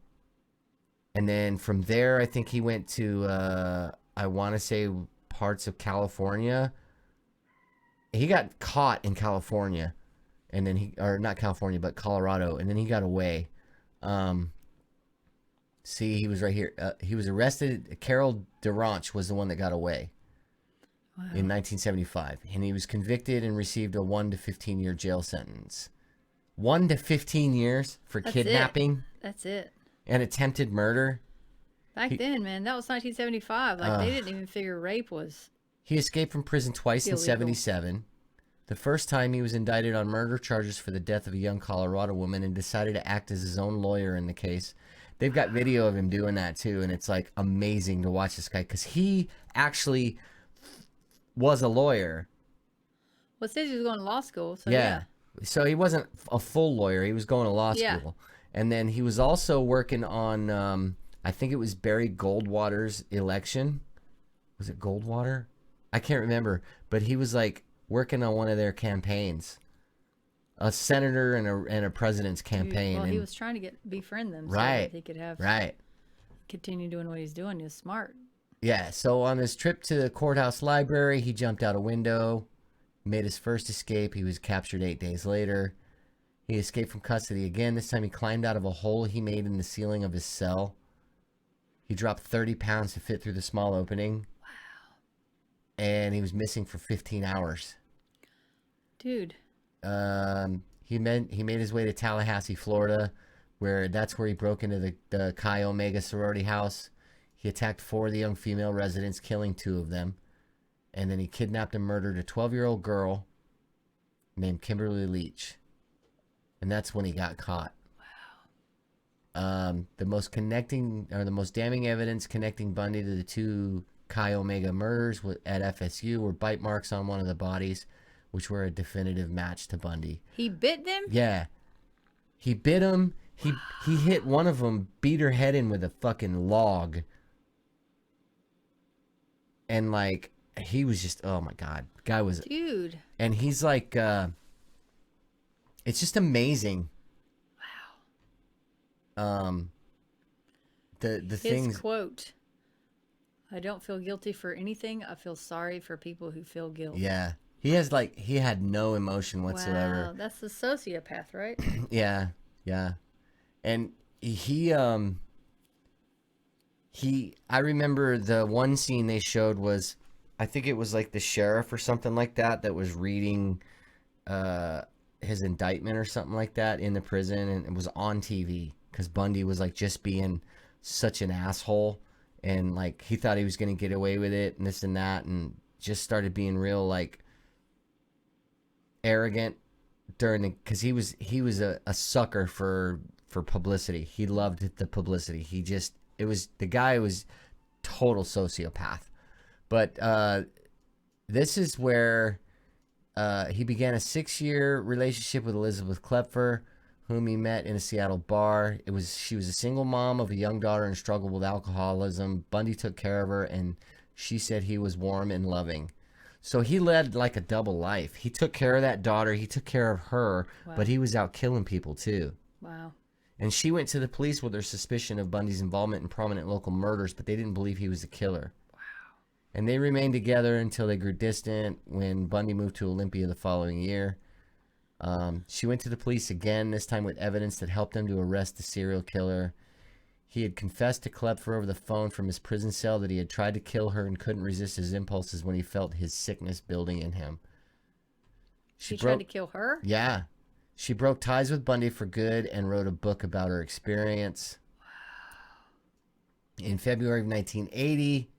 And then from there, I think he went to I want to say parts of California. He got caught in California, and then not California, but Colorado, and then he got away. See, he was right here. He was arrested. Carol DeRanch was the one that got away in 1975, and he was convicted and received a 1 to 15 year jail sentence. 1 to 15 years for kidnapping. That's it. And attempted murder. Back then, man, that was 1975. They didn't even figure rape was. He escaped from prison twice illegal. in 77. The first time he was indicted on murder charges for the death of a young Colorado woman and decided to act as his own lawyer in the case. They've got video of him doing that too, and it's amazing to watch this guy because he actually was a lawyer. Well, it says he was going to law school. So yeah. So he wasn't a full lawyer. He was going to law school. And then he was also working on, I think it was Barry Goldwater's election. Was it Goldwater? I can't remember. But he was working on one of their campaigns. A senator and a president's campaign. Well, he was trying to befriend them so right, that he could continue doing what he's doing. He was smart. Yeah, so on his trip to the courthouse library, he jumped out a window, made his first escape. He was captured 8 days later. He escaped from custody again. This time he climbed out of a hole he made in the ceiling of his cell. He dropped 30 pounds to fit through the small opening. Wow. And he was missing for 15 hours. Dude. He made his way to Tallahassee, Florida, that's where he broke into the Chi Omega sorority house. He attacked 4 of the young female residents, killing 2 of them. And then he kidnapped and murdered a 12-year-old girl named Kimberly Leach. And that's when he got caught. Wow. The most damning evidence connecting Bundy to the 2 Chi Omega murders at FSU were bite marks on one of the bodies, which were a definitive match to Bundy. He bit them? Yeah. He bit him. He hit one of them, beat her head in with a fucking log. And he was just, oh my God. Guy was... Dude. And he's it's just amazing. Wow. The things... His quote, I don't feel guilty for anything. I feel sorry for people who feel guilt. Yeah. He had no emotion whatsoever. Wow, that's a sociopath, right? Yeah. And I remember the one scene they showed was, I think it was the sheriff or something like that was reading his indictment or something like that in the prison, and it was on TV because Bundy was like just being such an asshole, and like he thought he was going to get away with it and this and that, and just started being real like arrogant during the, because he was a sucker for publicity. He loved the publicity. The guy was total sociopath. But this is where he began a 6-year relationship with Elizabeth Klepfer, whom he met in a Seattle bar. She was a single mom of a young daughter and struggled with alcoholism. Bundy took care of her, and she said he was warm and loving. So he led like a double life. He took care of that daughter. He took care of her, Wow. but he was out killing people too. Wow. And she went to the police with her suspicion of Bundy's involvement in prominent local murders, but they didn't believe he was the killer. Wow. And they remained together until they grew distant when Bundy moved to Olympia the following year. She went to the police again, this time with evidence that helped them to arrest the serial killer. He had confessed to Klepfer over the phone from his prison cell that he had tried to kill her and couldn't resist his impulses when he felt his sickness building in him. She tried to kill her? Yeah. She broke ties with Bundy for good and wrote a book about her experience. Wow. In February of 1980,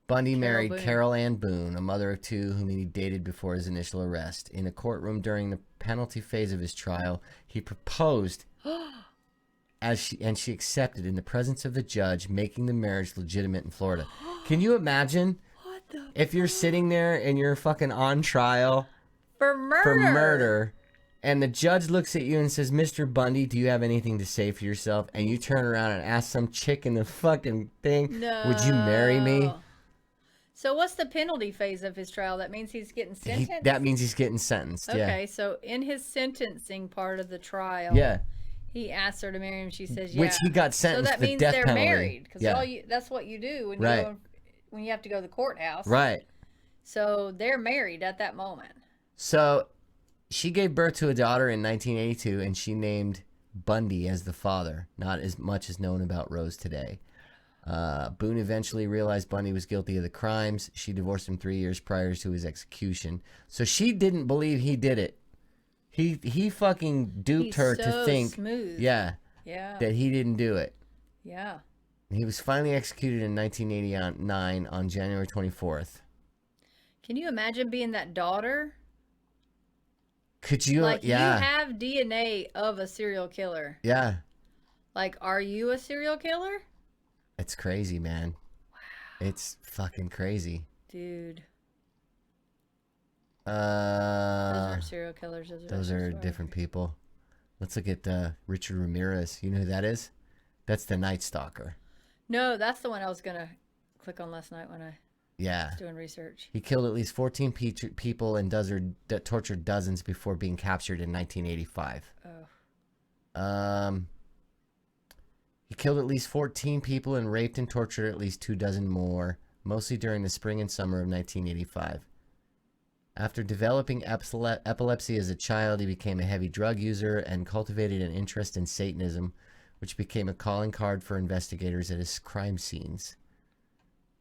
Bundy married Boone. Carol Ann Boone, a mother of two whom he dated before his initial arrest. In a courtroom during the penalty phase of his trial, he proposed and she accepted in the presence of the judge, making the marriage legitimate in Florida. Can you imagine if you're sitting there and you're fucking on trial for murder, and the judge looks at you and says, "Mr. Bundy, do you have anything to say for yourself?" And you turn around and ask some chick in the fucking thing, No. "Would you marry me?" So what's the penalty phase of his trial? That means he's getting sentenced? That means he's getting sentenced, yeah. Okay, so in his sentencing part of the trial, Yeah. he asks her to marry him. She says, "Yeah." Which he got sentenced so that to means death they're penalty. married because Yeah. that's what you do when Right. when you have to go to the courthouse. Right. So they're married at that moment. So she gave birth to a daughter in 1982, and she named Bundy as the father. Not as much as known about Rose today. Boone eventually realized Bundy was guilty of the crimes. She divorced him 3 years prior to his execution. So she didn't believe he did it. He fucking duped her to think, smooth. yeah, Yeah. that he didn't do it. Yeah. He was finally executed in 1989 on January 24th. Can you imagine being that daughter? Could you? Like, yeah. you have DNA of a serial killer. Yeah. Like, are you a serial killer? It's crazy, man. Wow. It's fucking crazy. Dude. Those aren't serial killers. Those are different people. Let's look at Richard Ramirez. You know who that is? That's the Night Stalker. No, that's the one I was going to click on last night when I was doing research. He killed at least 14 people and tortured dozens before being captured in 1985. Oh. He killed at least 14 people and raped and tortured at least 24 more, mostly during the spring and summer of 1985. After developing epilepsy as a child, he became a heavy drug user and cultivated an interest in Satanism, which became a calling card for investigators at his crime scenes.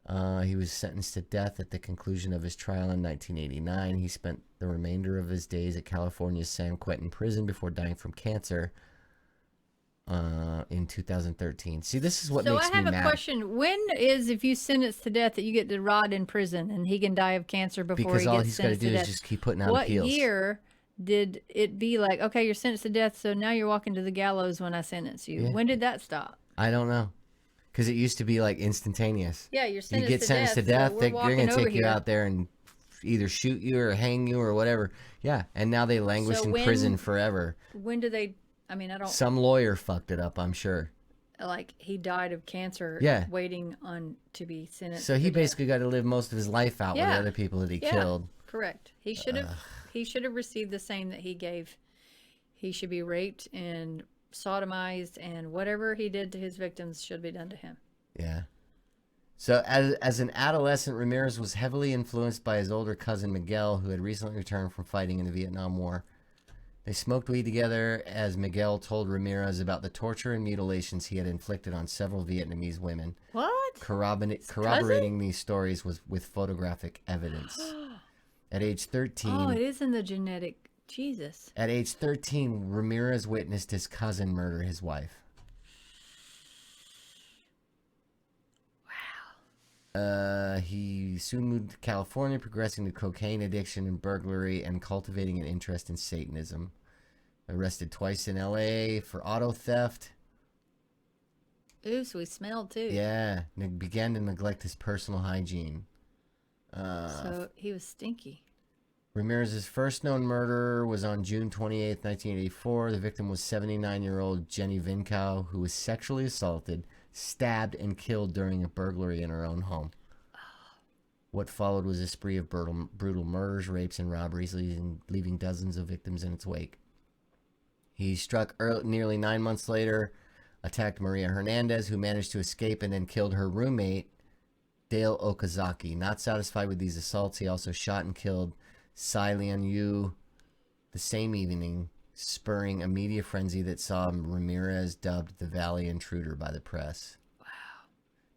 He was sentenced to death at the conclusion of his trial in 1989. He spent the remainder of his days at California's San Quentin prison before dying from cancer in 2013. See, this is what makes me mad. So I have a question. When is, if you sentence to death, that you get to rot in prison and he can die of cancer before because he all gets he's got to sentenced to do is death? just keep putting out What appeals. year did it be like, okay, you're sentenced to death, so now you're walking to the gallows when I sentence you? Yeah. When did that stop? I don't know. Because it used to be like instantaneous. Yeah, you're sentenced You get sentenced to death, so they're going to take you out there and either shoot you or hang you or whatever. Yeah, and now they languish in prison forever. When do they, I mean, I don't. Some lawyer fucked it up, I'm sure. Like, he died of cancer, waiting on to be sentenced. So he basically got to live most of his life out with the other people that he killed. Correct. He should have received the same that he gave. He should be raped and sodomized, and whatever he did to his victims should be done to him. Yeah. So as an adolescent, Ramirez was heavily influenced by his older cousin Miguel, who had recently returned from fighting in the Vietnam War. They smoked weed together as Miguel told Ramirez about the torture and mutilations he had inflicted on several Vietnamese women. What? Corroborating these stories with photographic evidence. At age 13... Oh, it is in the genetic Jesus. At age 13, Ramirez witnessed his cousin murder his wife. He soon moved to California, progressing to cocaine addiction and burglary and cultivating an interest in Satanism. Arrested twice in L.A. for auto theft. Ooh, so he smelled too. Yeah, began to neglect his personal hygiene. So he was stinky. Ramirez's first known murder was on June 28, 1984. The victim was 79-year-old Jenny Vincow, who was sexually assaulted, stabbed, and killed during a burglary in her own home. What followed was a spree of brutal murders, rapes, and robberies, leaving dozens of victims in its wake. He struck nearly 9 months later, attacked Maria Hernandez, who managed to escape, and then killed her roommate, Dale Okazaki. Not satisfied with these assaults, he also shot and killed Tsai Lian Yu the same evening, spurring a media frenzy that saw Ramirez dubbed the Valley Intruder by the press. Wow.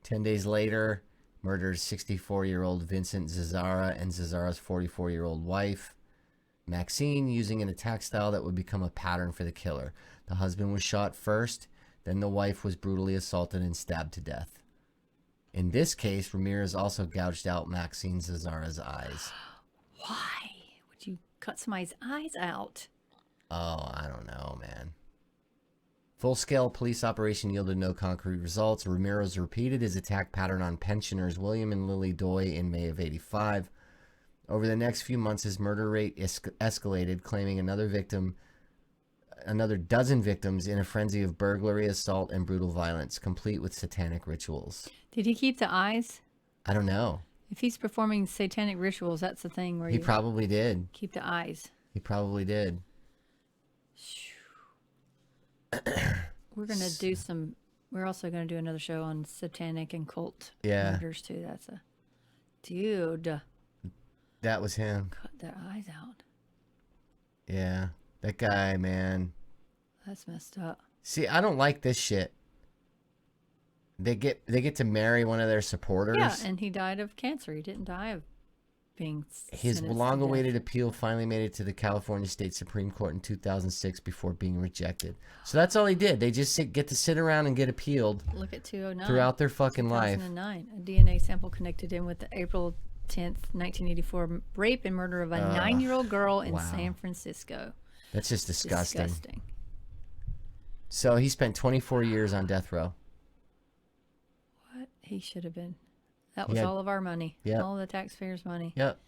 10 days later, murdered 64-year-old Vincent Zazzara and Zazzara's 44-year-old wife, Maxine, using an attack style that would become a pattern for the killer. The husband was shot first, then the wife was brutally assaulted and stabbed to death. In this case, Ramirez also gouged out Maxine Zazzara's eyes. Why would you cut somebody's eyes out? Oh, I don't know, man. Full-scale police operation yielded no concrete results. Ramirez repeated his attack pattern on pensioners William and Lily Doy in May of '85. Over the next few months, his murder rate escalated, claiming another dozen victims in a frenzy of burglary, assault, and brutal violence, complete with satanic rituals. Did he keep the eyes? I don't know. If he's performing satanic rituals, that's the thing where he probably did. Keep the eyes. He probably did. We're gonna do some. We're also gonna do another show on satanic and cult murders too. That's a dude. That was him. Cut their eyes out. Yeah, that guy, man. That's messed up. See, I don't like this shit. They get to marry one of their supporters. Yeah, and he died of cancer. He didn't die of being His long-awaited appeal finally made it to the California State Supreme Court in 2006 before being rejected. So that's all he did. They just get to sit around and get appealed. Look at 209. Throughout their fucking life. 2009. A DNA sample connected him with the April 10th, 1984 rape and murder of a 9-year-old girl in San Francisco. That's just disgusting. So he spent 24 years on death row. What? He should have been. That was all of our money. Yep. All the taxpayers' money. Yep.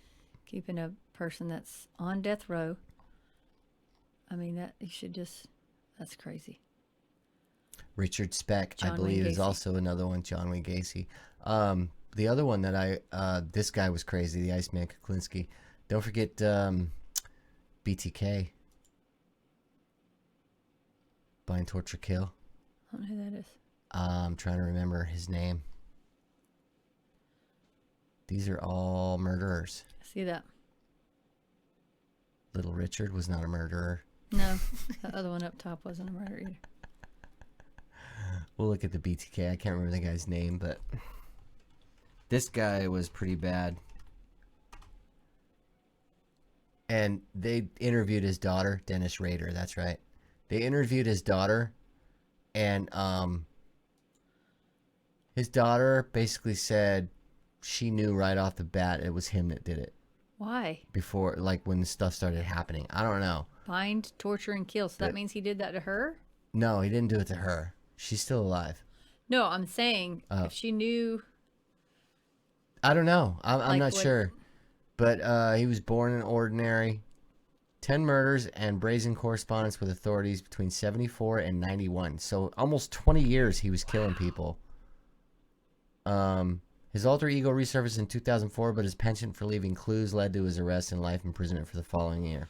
Keeping a person that's on death row. I mean, that you should just, that's crazy. Richard Speck, I believe, is also another one. John Wayne Gacy. The other one that this guy was crazy, the Iceman Kuklinski. Don't forget BTK. Bind, Torture, Kill. I don't know who that is. I'm trying to remember his name. These are all murderers. I see that. Little Richard was not a murderer. No, the other one up top wasn't a murderer either. We'll look at the BTK. I can't remember the guy's name, but this guy was pretty bad. And they interviewed his daughter, Dennis Rader. That's right. They interviewed his daughter, and his daughter basically said she knew right off the bat it was him that did it. Why? Before, like, when the stuff started happening. I don't know. Bind, torture, and kill. So that means he did that to her? No, he didn't do it to her. She's still alive. No, I'm saying if she knew. I don't know. I'm like not sure. But he was born in ordinary. 10 murders and brazen correspondence with authorities between 74 and 91. So almost 20 years he was killing people. His alter ego resurfaced in 2004, but his penchant for leaving clues led to his arrest and life imprisonment for the following year.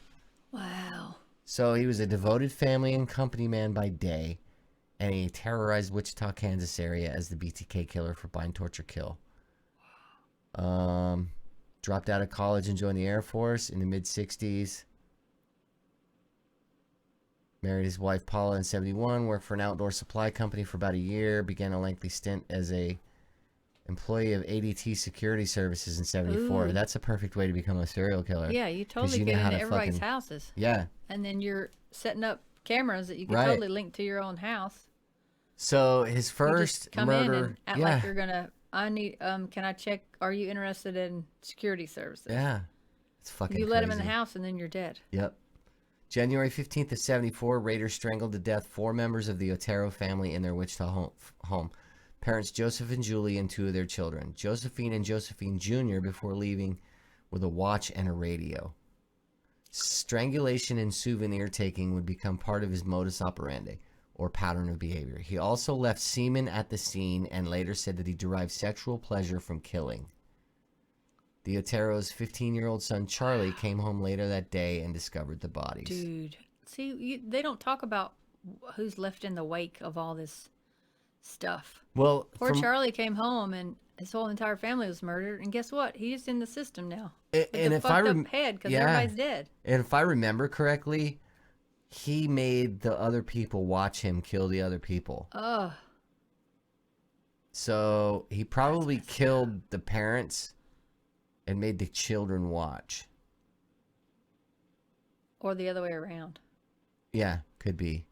Wow. So he was a devoted family and company man by day, and he terrorized Wichita, Kansas area as the BTK killer for Bind, Torture, Kill. Dropped out of college and joined the Air Force in the mid-60s. Married his wife Paula in 71, worked for an outdoor supply company for about a year, began a lengthy stint as a employee of ADT Security Services in 74. Ooh. That's a perfect way to become a serial killer. Yeah, you totally you know get how into to everybody's fucking- houses. Yeah. And then you're setting up cameras that you can Right. totally link to your own house. So his You first just come murder, in and act yeah, like you're gonna. I need. Can I check? Are you interested in security services? yeah, it's fucking. You let crazy. him in the house, and then you're dead. Yep. January 15th of 74, raiders strangled to death 4 members of the Otero family in their Wichita home. Parents Joseph and Julie and 2 of their children, Josephine and Josephine Jr., before leaving with a watch and a radio. Strangulation and souvenir taking would become part of his modus operandi, or pattern of behavior. He also left semen at the scene and later said that he derived sexual pleasure from killing. The Otero's 15-year-old son Charlie came home later that day and discovered the bodies. Dude, see, they don't talk about who's left in the wake of all this stuff. Well, Poor Charlie came home and his whole entire family was murdered, and guess what? He's in the system now. and if fucked up head because everybody's dead. And if I remember correctly, he made the other people watch him kill the other people. Ugh. So he probably killed the parents and made the children watch. Or the other way around. Yeah, could be.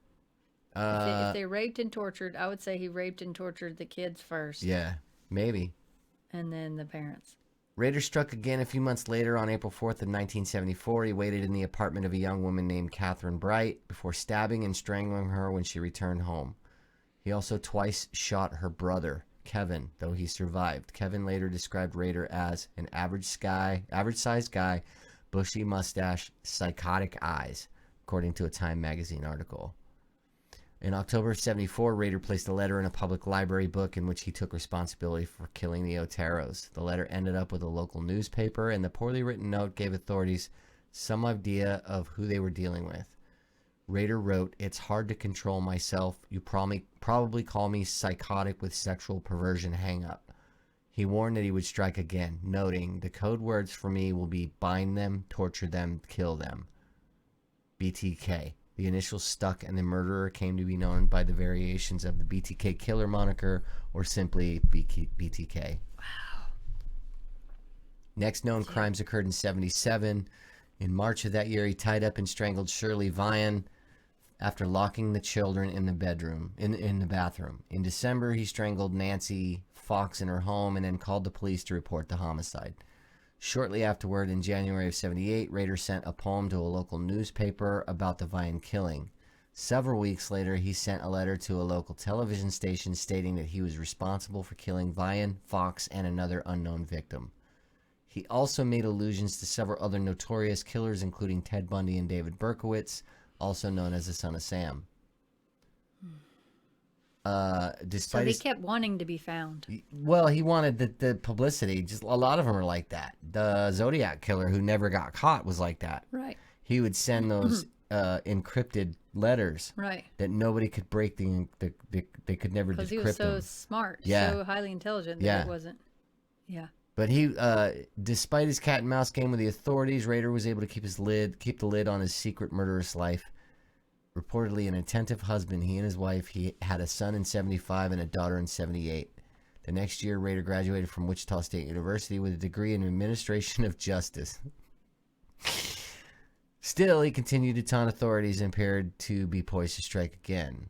If they raped and tortured, I would say he raped and tortured the kids first. Yeah, maybe. And then the parents. Raiders struck again a few months later on April 4th of 1974. He waited in the apartment of a young woman named Catherine Bright before stabbing and strangling her when she returned home. He also twice shot her brother, Kevin, though he survived. Kevin later described Raider as an average-sized guy, bushy mustache, psychotic eyes, according to a Time magazine article. In October of 74, Rader placed a letter in a public library book in which he took responsibility for killing the Oteros. The letter ended up with a local newspaper, and the poorly written note gave authorities some idea of who they were dealing with. Rader wrote, "It's hard to control myself. You probably call me psychotic with sexual perversion hang-up." He warned that he would strike again, noting, "The code words for me will be bind them, torture them, kill them." BTK. The initials stuck, and the murderer came to be known by the variations of the BTK killer moniker or simply BTK. Wow. Next known crimes occurred in 77. In March of that year, he tied up and strangled Shirley Vian after locking the children in the bedroom, in the bathroom. In December, he strangled Nancy Fox in her home and then called the police to report the homicide. Shortly afterward, in January of 78, Rader sent a poem to a local newspaper about the Vian killing. Several weeks later, he sent a letter to a local television station stating that he was responsible for killing Vian, Fox, and another unknown victim. He also made allusions to several other notorious killers, including Ted Bundy and David Berkowitz, also known as the Son of Sam. So he kept wanting to be found. Well, he wanted the publicity. Just a lot of them are like that. The Zodiac killer, who never got caught, was like that. Right. He would send those encrypted letters. Right. That nobody could break. They could never decrypt them. Because he was so smart, so highly intelligent that it wasn't. Yeah. But he, despite his cat and mouse game with the authorities, Rader was able to keep the lid on his secret murderous life. Reportedly an attentive husband, he and his wife, he had a son in 75 and a daughter in 78. The next year, Rader graduated from Wichita State University with a degree in administration of justice. Still, he continued to taunt authorities and appeared to be poised to strike again.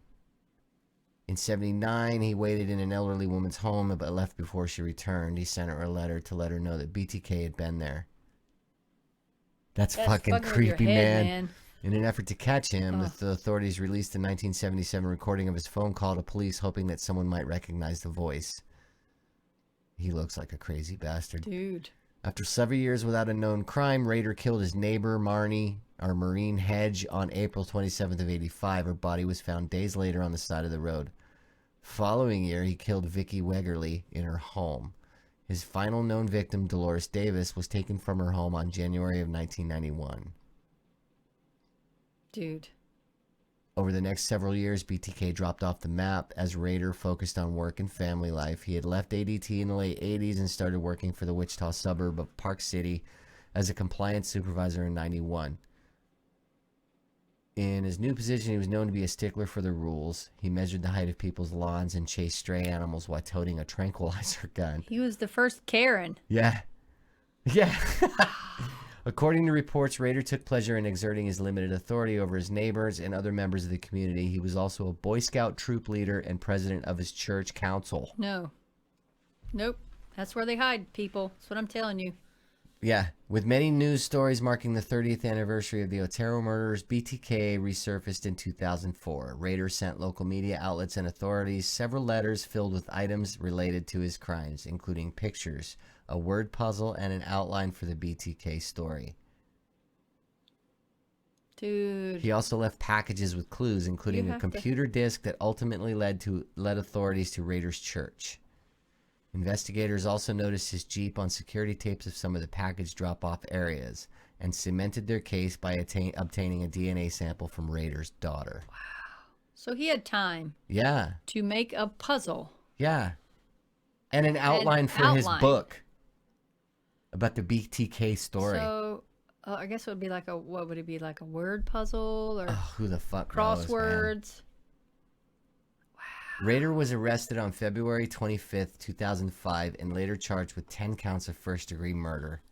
In 79, he waited in an elderly woman's home but left before she returned. He sent her a letter to let her know that BTK had been there. That's fucking creepy, man. In an effort to catch him, the authorities released a 1977 recording of his phone call to police, hoping that someone might recognize the voice. He looks like a crazy bastard. Dude. After several years without a known crime, Rader killed his neighbor, Maureen Hedge, on April 27th of 85. Her body was found days later on the side of the road. Following year, he killed Vicky Wegerle in her home. His final known victim, Dolores Davis, was taken from her home on January of 1991. Dude. Over the next several years, BTK dropped off the map as Rader focused on work and family life. He had left ADT in the late 80s and started working for the Wichita suburb of Park City as a compliance supervisor in 91. In his new position, he was known to be a stickler for the rules. He measured the height of people's lawns and chased stray animals while toting a tranquilizer gun. He was the first Karen. Yeah. Yeah. According to reports, Rader took pleasure in exerting his limited authority over his neighbors and other members of the community. He was also a Boy Scout troop leader and president of his church council. No. Nope. That's where they hide people. That's what I'm telling you. Yeah. With many news stories marking the 30th anniversary of the Otero murders, BTK resurfaced in 2004. Rader sent local media outlets and authorities several letters filled with items related to his crimes, including pictures, a word puzzle, and an outline for the BTK story. Dude. He also left packages with clues, including a computer disk that ultimately led authorities to Rader's church. Investigators also noticed his Jeep on security tapes of some of the package drop-off areas and cemented their case by obtaining a DNA sample from Rader's daughter. Wow. So he had time. Yeah. To make a puzzle. Yeah. And an outline for his book about the BTK story. So I guess it would be like what would it be, like a word puzzle or who the fuck crosswords? Rader was arrested on February 25th, 2005, and later charged with 10 counts of first-degree murder.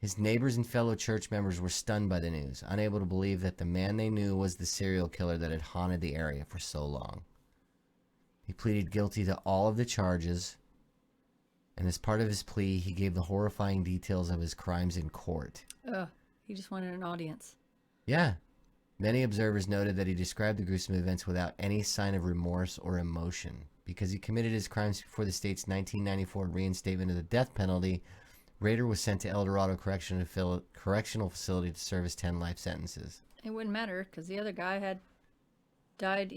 His neighbors and fellow church members were stunned by the news, unable to believe that the man they knew was the serial killer that had haunted the area for so long. He pleaded guilty to all of the charges, and as part of his plea, he gave the horrifying details of his crimes in court. He just wanted an audience. Yeah. Many observers noted that he described the gruesome events without any sign of remorse or emotion. Because he committed his crimes before the state's 1994 reinstatement of the death penalty, Rader was sent to El Dorado Correctional Facility to serve his 10 life sentences. It wouldn't matter because the other guy had died,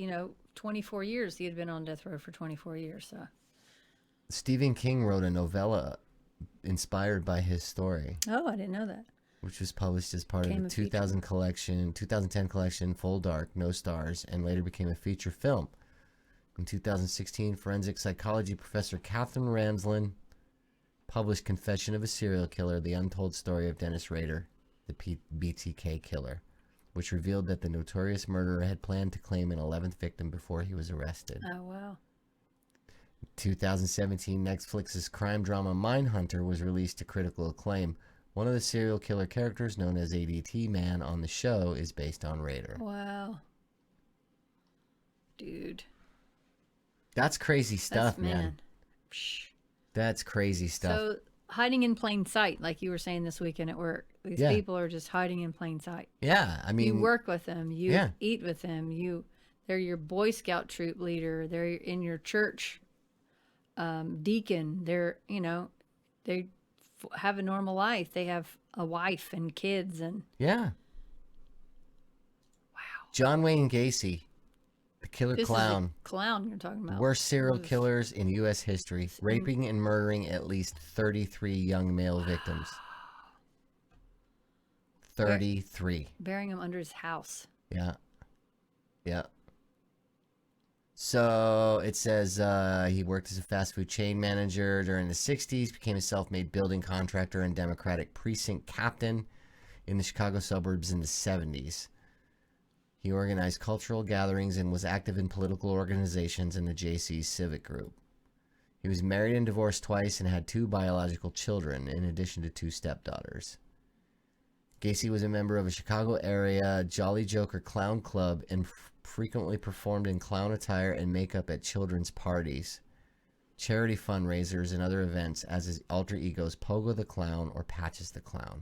24 years. He had been on death row for 24 years. So Stephen King wrote a novella inspired by his story. Oh, I didn't know that. Which was published as part of the 2010 collection Full Dark, No Stars, and later became a feature film. In 2016, forensic psychology professor Catherine Ramsland published Confession of a Serial Killer, The Untold Story of Dennis Rader, the BTK Killer, which revealed that the notorious murderer had planned to claim an 11th victim before he was arrested. Oh, wow. 2017, Netflix's crime drama Mindhunter was released to critical acclaim. One of the serial killer characters, known as ADT Man on the show, is based on Rader. Wow. Dude. That's crazy stuff, man. That's crazy stuff. So, hiding in plain sight, like you were saying this weekend at work. These people are just hiding in plain sight. Yeah, I mean... You work with them. You eat with them. They're your Boy Scout troop leader. They're in your church deacon. They're, they have a normal life. They have a wife and kids and wow. John Wayne Gacy, the killer clown. Is the clown you're talking about. Worst serial killers in U.S. history, raping and murdering at least 33 young male victims. 33. Burying him under his house. Yeah. So it says he worked as a fast food chain manager during the 60s, became a self-made building contractor and Democratic precinct captain in the Chicago suburbs in the 70s. He organized cultural gatherings and was active in political organizations in the JC's civic group. He was married and divorced twice and had 2 biological children, in addition to 2 stepdaughters. Gacy was a member of a Chicago area Jolly Joker clown club and frequently performed in clown attire and makeup at children's parties, charity fundraisers, and other events as his alter egos Pogo the Clown or Patches the Clown.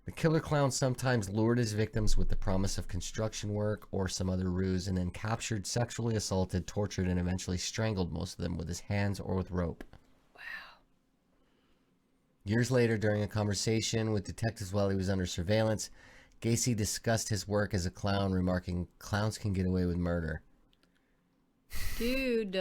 The killer clown sometimes lured his victims with the promise of construction work or some other ruse and then captured, sexually assaulted, tortured, and eventually strangled most of them with his hands or with rope. Wow. Years later, during a conversation with detectives while he was under surveillance, Gacy discussed his work as a clown, remarking, "Clowns can get away with murder." Dude.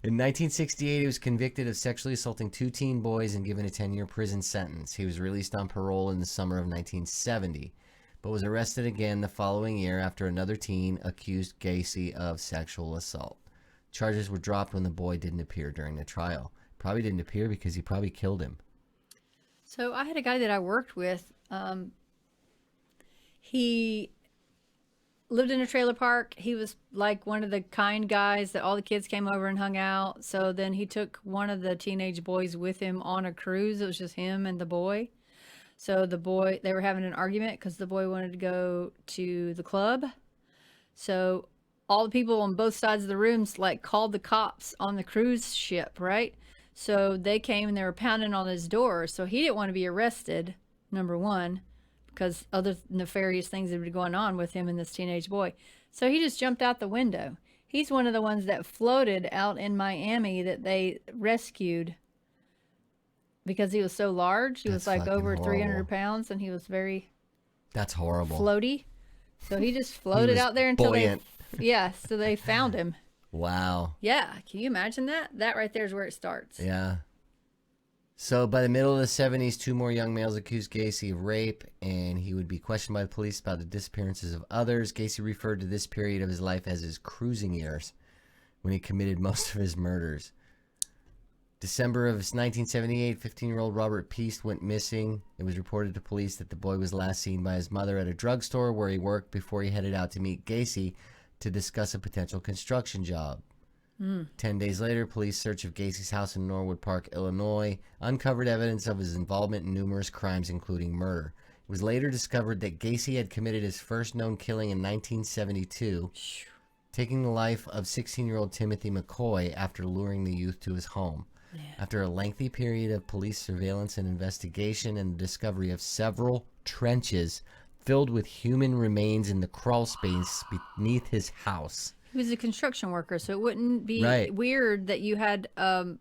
In 1968, he was convicted of sexually assaulting 2 teen boys and given a 10-year prison sentence. He was released on parole in the summer of 1970, but was arrested again the following year after another teen accused Gacy of sexual assault. Charges were dropped when the boy didn't appear during the trial. Probably didn't appear because he probably killed him. So I had a guy that I worked with He lived in a trailer park. He was like one of the kind guys that all the kids came over and hung out. So then he took one of the teenage boys with him on a cruise. It was just him and the boy. So the boy, they were having an argument because the boy wanted to go to the club. So all the people on both sides of the rooms like called the cops on the cruise ship, right? So they came and they were pounding on his door. So he didn't want to be arrested, number one, because other nefarious things had been going on with him and this teenage boy. So he just jumped out the window. He's one of the ones that floated out in Miami that they rescued because he was so large. He was like over 300 pounds, and he was very That's horrible. floaty. So he just floated out there until buoyant. so they found him. Wow. Yeah, can you imagine that? That right there is where it starts. Yeah. So by the middle of the 70s, 2 more young males accused Gacy of rape, and he would be questioned by the police about the disappearances of others. Gacy referred to this period of his life as his cruising years, when he committed most of his murders. December of 1978, 15-year-old Robert Peast went missing. It was reported to police that the boy was last seen by his mother at a drugstore where he worked before he headed out to meet Gacy to discuss a potential construction job. 10 days later, police search of Gacy's house in Norwood Park, Illinois, uncovered evidence of his involvement in numerous crimes, including murder. It was later discovered that Gacy had committed his first known killing in 1972, taking the life of 16-year-old Timothy McCoy after luring the youth to his home. Yeah. After a lengthy period of police surveillance and investigation and the discovery of several trenches filled with human remains in the crawl space beneath his house. He was a construction worker, so it wouldn't be Right. weird that you had the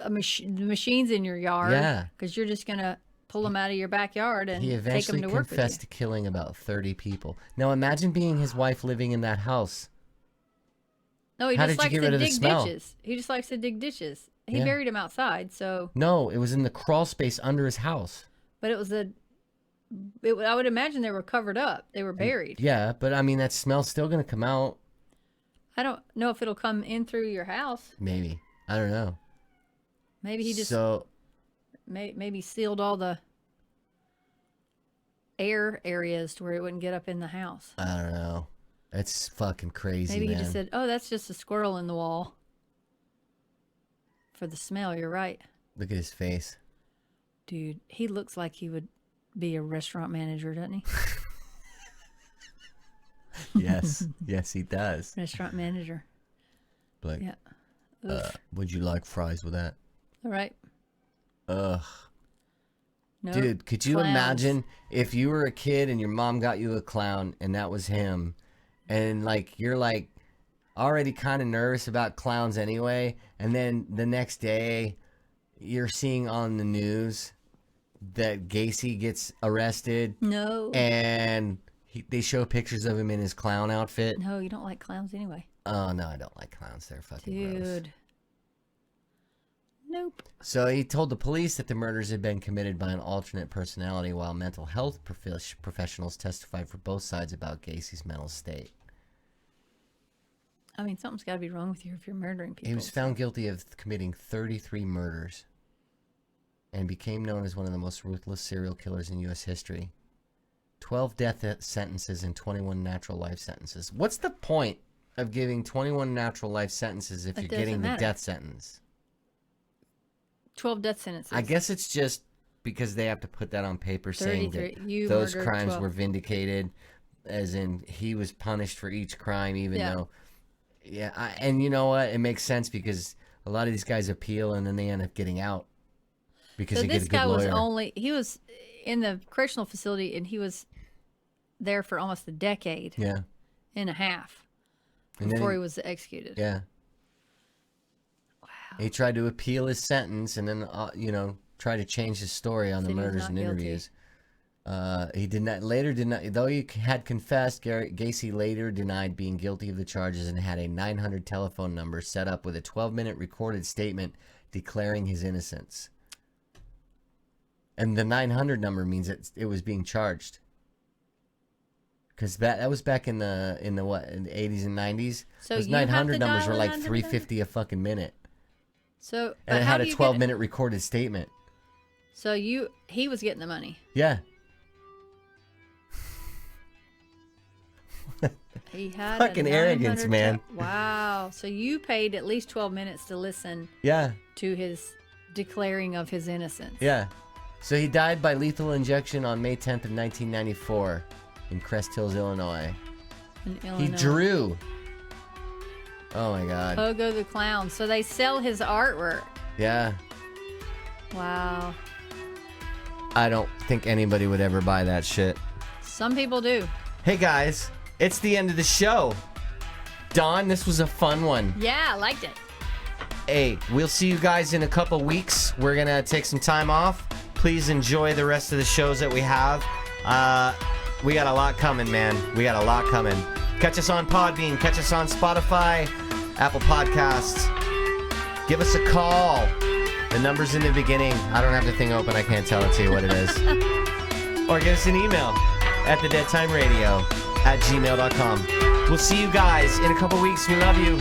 machines in your yard. Yeah. Because you're just going to pull them out of your backyard and He take eventually them to work with confessed to you. killing about 30 people. Now imagine being his wife living in that house. No, he How just did you likes get to rid of the dig smell? ditches. He just likes to dig ditches. He Yeah. buried him outside, so... No, it was in the crawl space under his house. But it was I would imagine they were covered up. They were buried. Yeah, but I mean, that smell's still going to come out. I don't know if it'll come in through your house. Maybe. I don't know. Maybe he just So, maybe sealed all the air areas to where it wouldn't get up in the house. I don't know. It's fucking crazy, Maybe man. he just said, "Oh, that's just a squirrel in the wall." For the smell, you're right. Look at his face. Dude, he looks like he would be a restaurant manager, doesn't he? Yes. Yes, he does. Restaurant manager. Like, Yeah. Oof. would you like fries with that? All right. Ugh. No. Dude, could you clowns. imagine if you were a kid and your mom got you a clown and that was him, and like you're like already kind of nervous about clowns anyway, and then the next day you're seeing on the news that Gacy gets arrested No. and they show pictures of him in his clown outfit. No, you don't like clowns anyway. Oh no, I don't like clowns. They're fucking gross. Dude. Nope. So he told the police that the murders had been committed by an alternate personality, while mental health professionals testified for both sides about Gacy's mental state. I mean, something's got to be wrong with you if you're murdering people. He was found guilty of committing 33 murders and became known as one of the most ruthless serial killers in U.S. history. 12 death sentences and 21 natural life sentences. What's the point of giving 21 natural life sentences if It you're doesn't getting the matter. death sentence? 12 death sentences. I guess it's just because they have to put that on paper saying 33. that You those murdered crimes 12. were vindicated, as in he was punished for each crime, even Yeah. though... Yeah, and you know what? It makes sense because a lot of these guys appeal and then they end up getting out because So they get this a good guy was lawyer. he was in the correctional facility and he was there for almost a decade Yeah. and a half And then before he was executed. Yeah. Wow. He tried to appeal his sentence and then, try to change his story on the Said he was murders not and guilty. interviews. He did not, though he had confessed, Gacy later denied being guilty of the charges and had a 900 telephone number set up with a 12-minute recorded statement declaring his innocence. And the 900 number means it was being charged. Because that was back in the 80s and 90s. So Those you have 900 to numbers dial were a like 900 $3.50 a fucking minute. So And it how had do a you get it? 12-minute recorded statement. So he was getting the money. Yeah. He had Fucking arrogance, man. Wow. So you paid at least 12 minutes to listen Yeah. to his declaring of his innocence. Yeah. So he died by lethal injection on May 10th of 1994 in Crest Hills, Illinois. In Illinois. He drew. Oh my God. Pogo the Clown. So they sell his artwork. Yeah. Wow. I don't think anybody would ever buy that shit. Some people do. Hey guys, it's the end of the show. Dawn, this was a fun one. Yeah, I liked it. Hey, we'll see you guys in a couple weeks. We're gonna take some time off. Please enjoy the rest of the shows that we have. We got a lot coming, man. We got a lot coming. Catch us on Podbean. Catch us on Spotify, Apple Podcasts. Give us a call. The number's in the beginning. I don't have the thing open. I can't tell it to you what it is. Or give us an email at thedeadtimeradio@gmail.com. We'll see you guys in a couple weeks. We love you.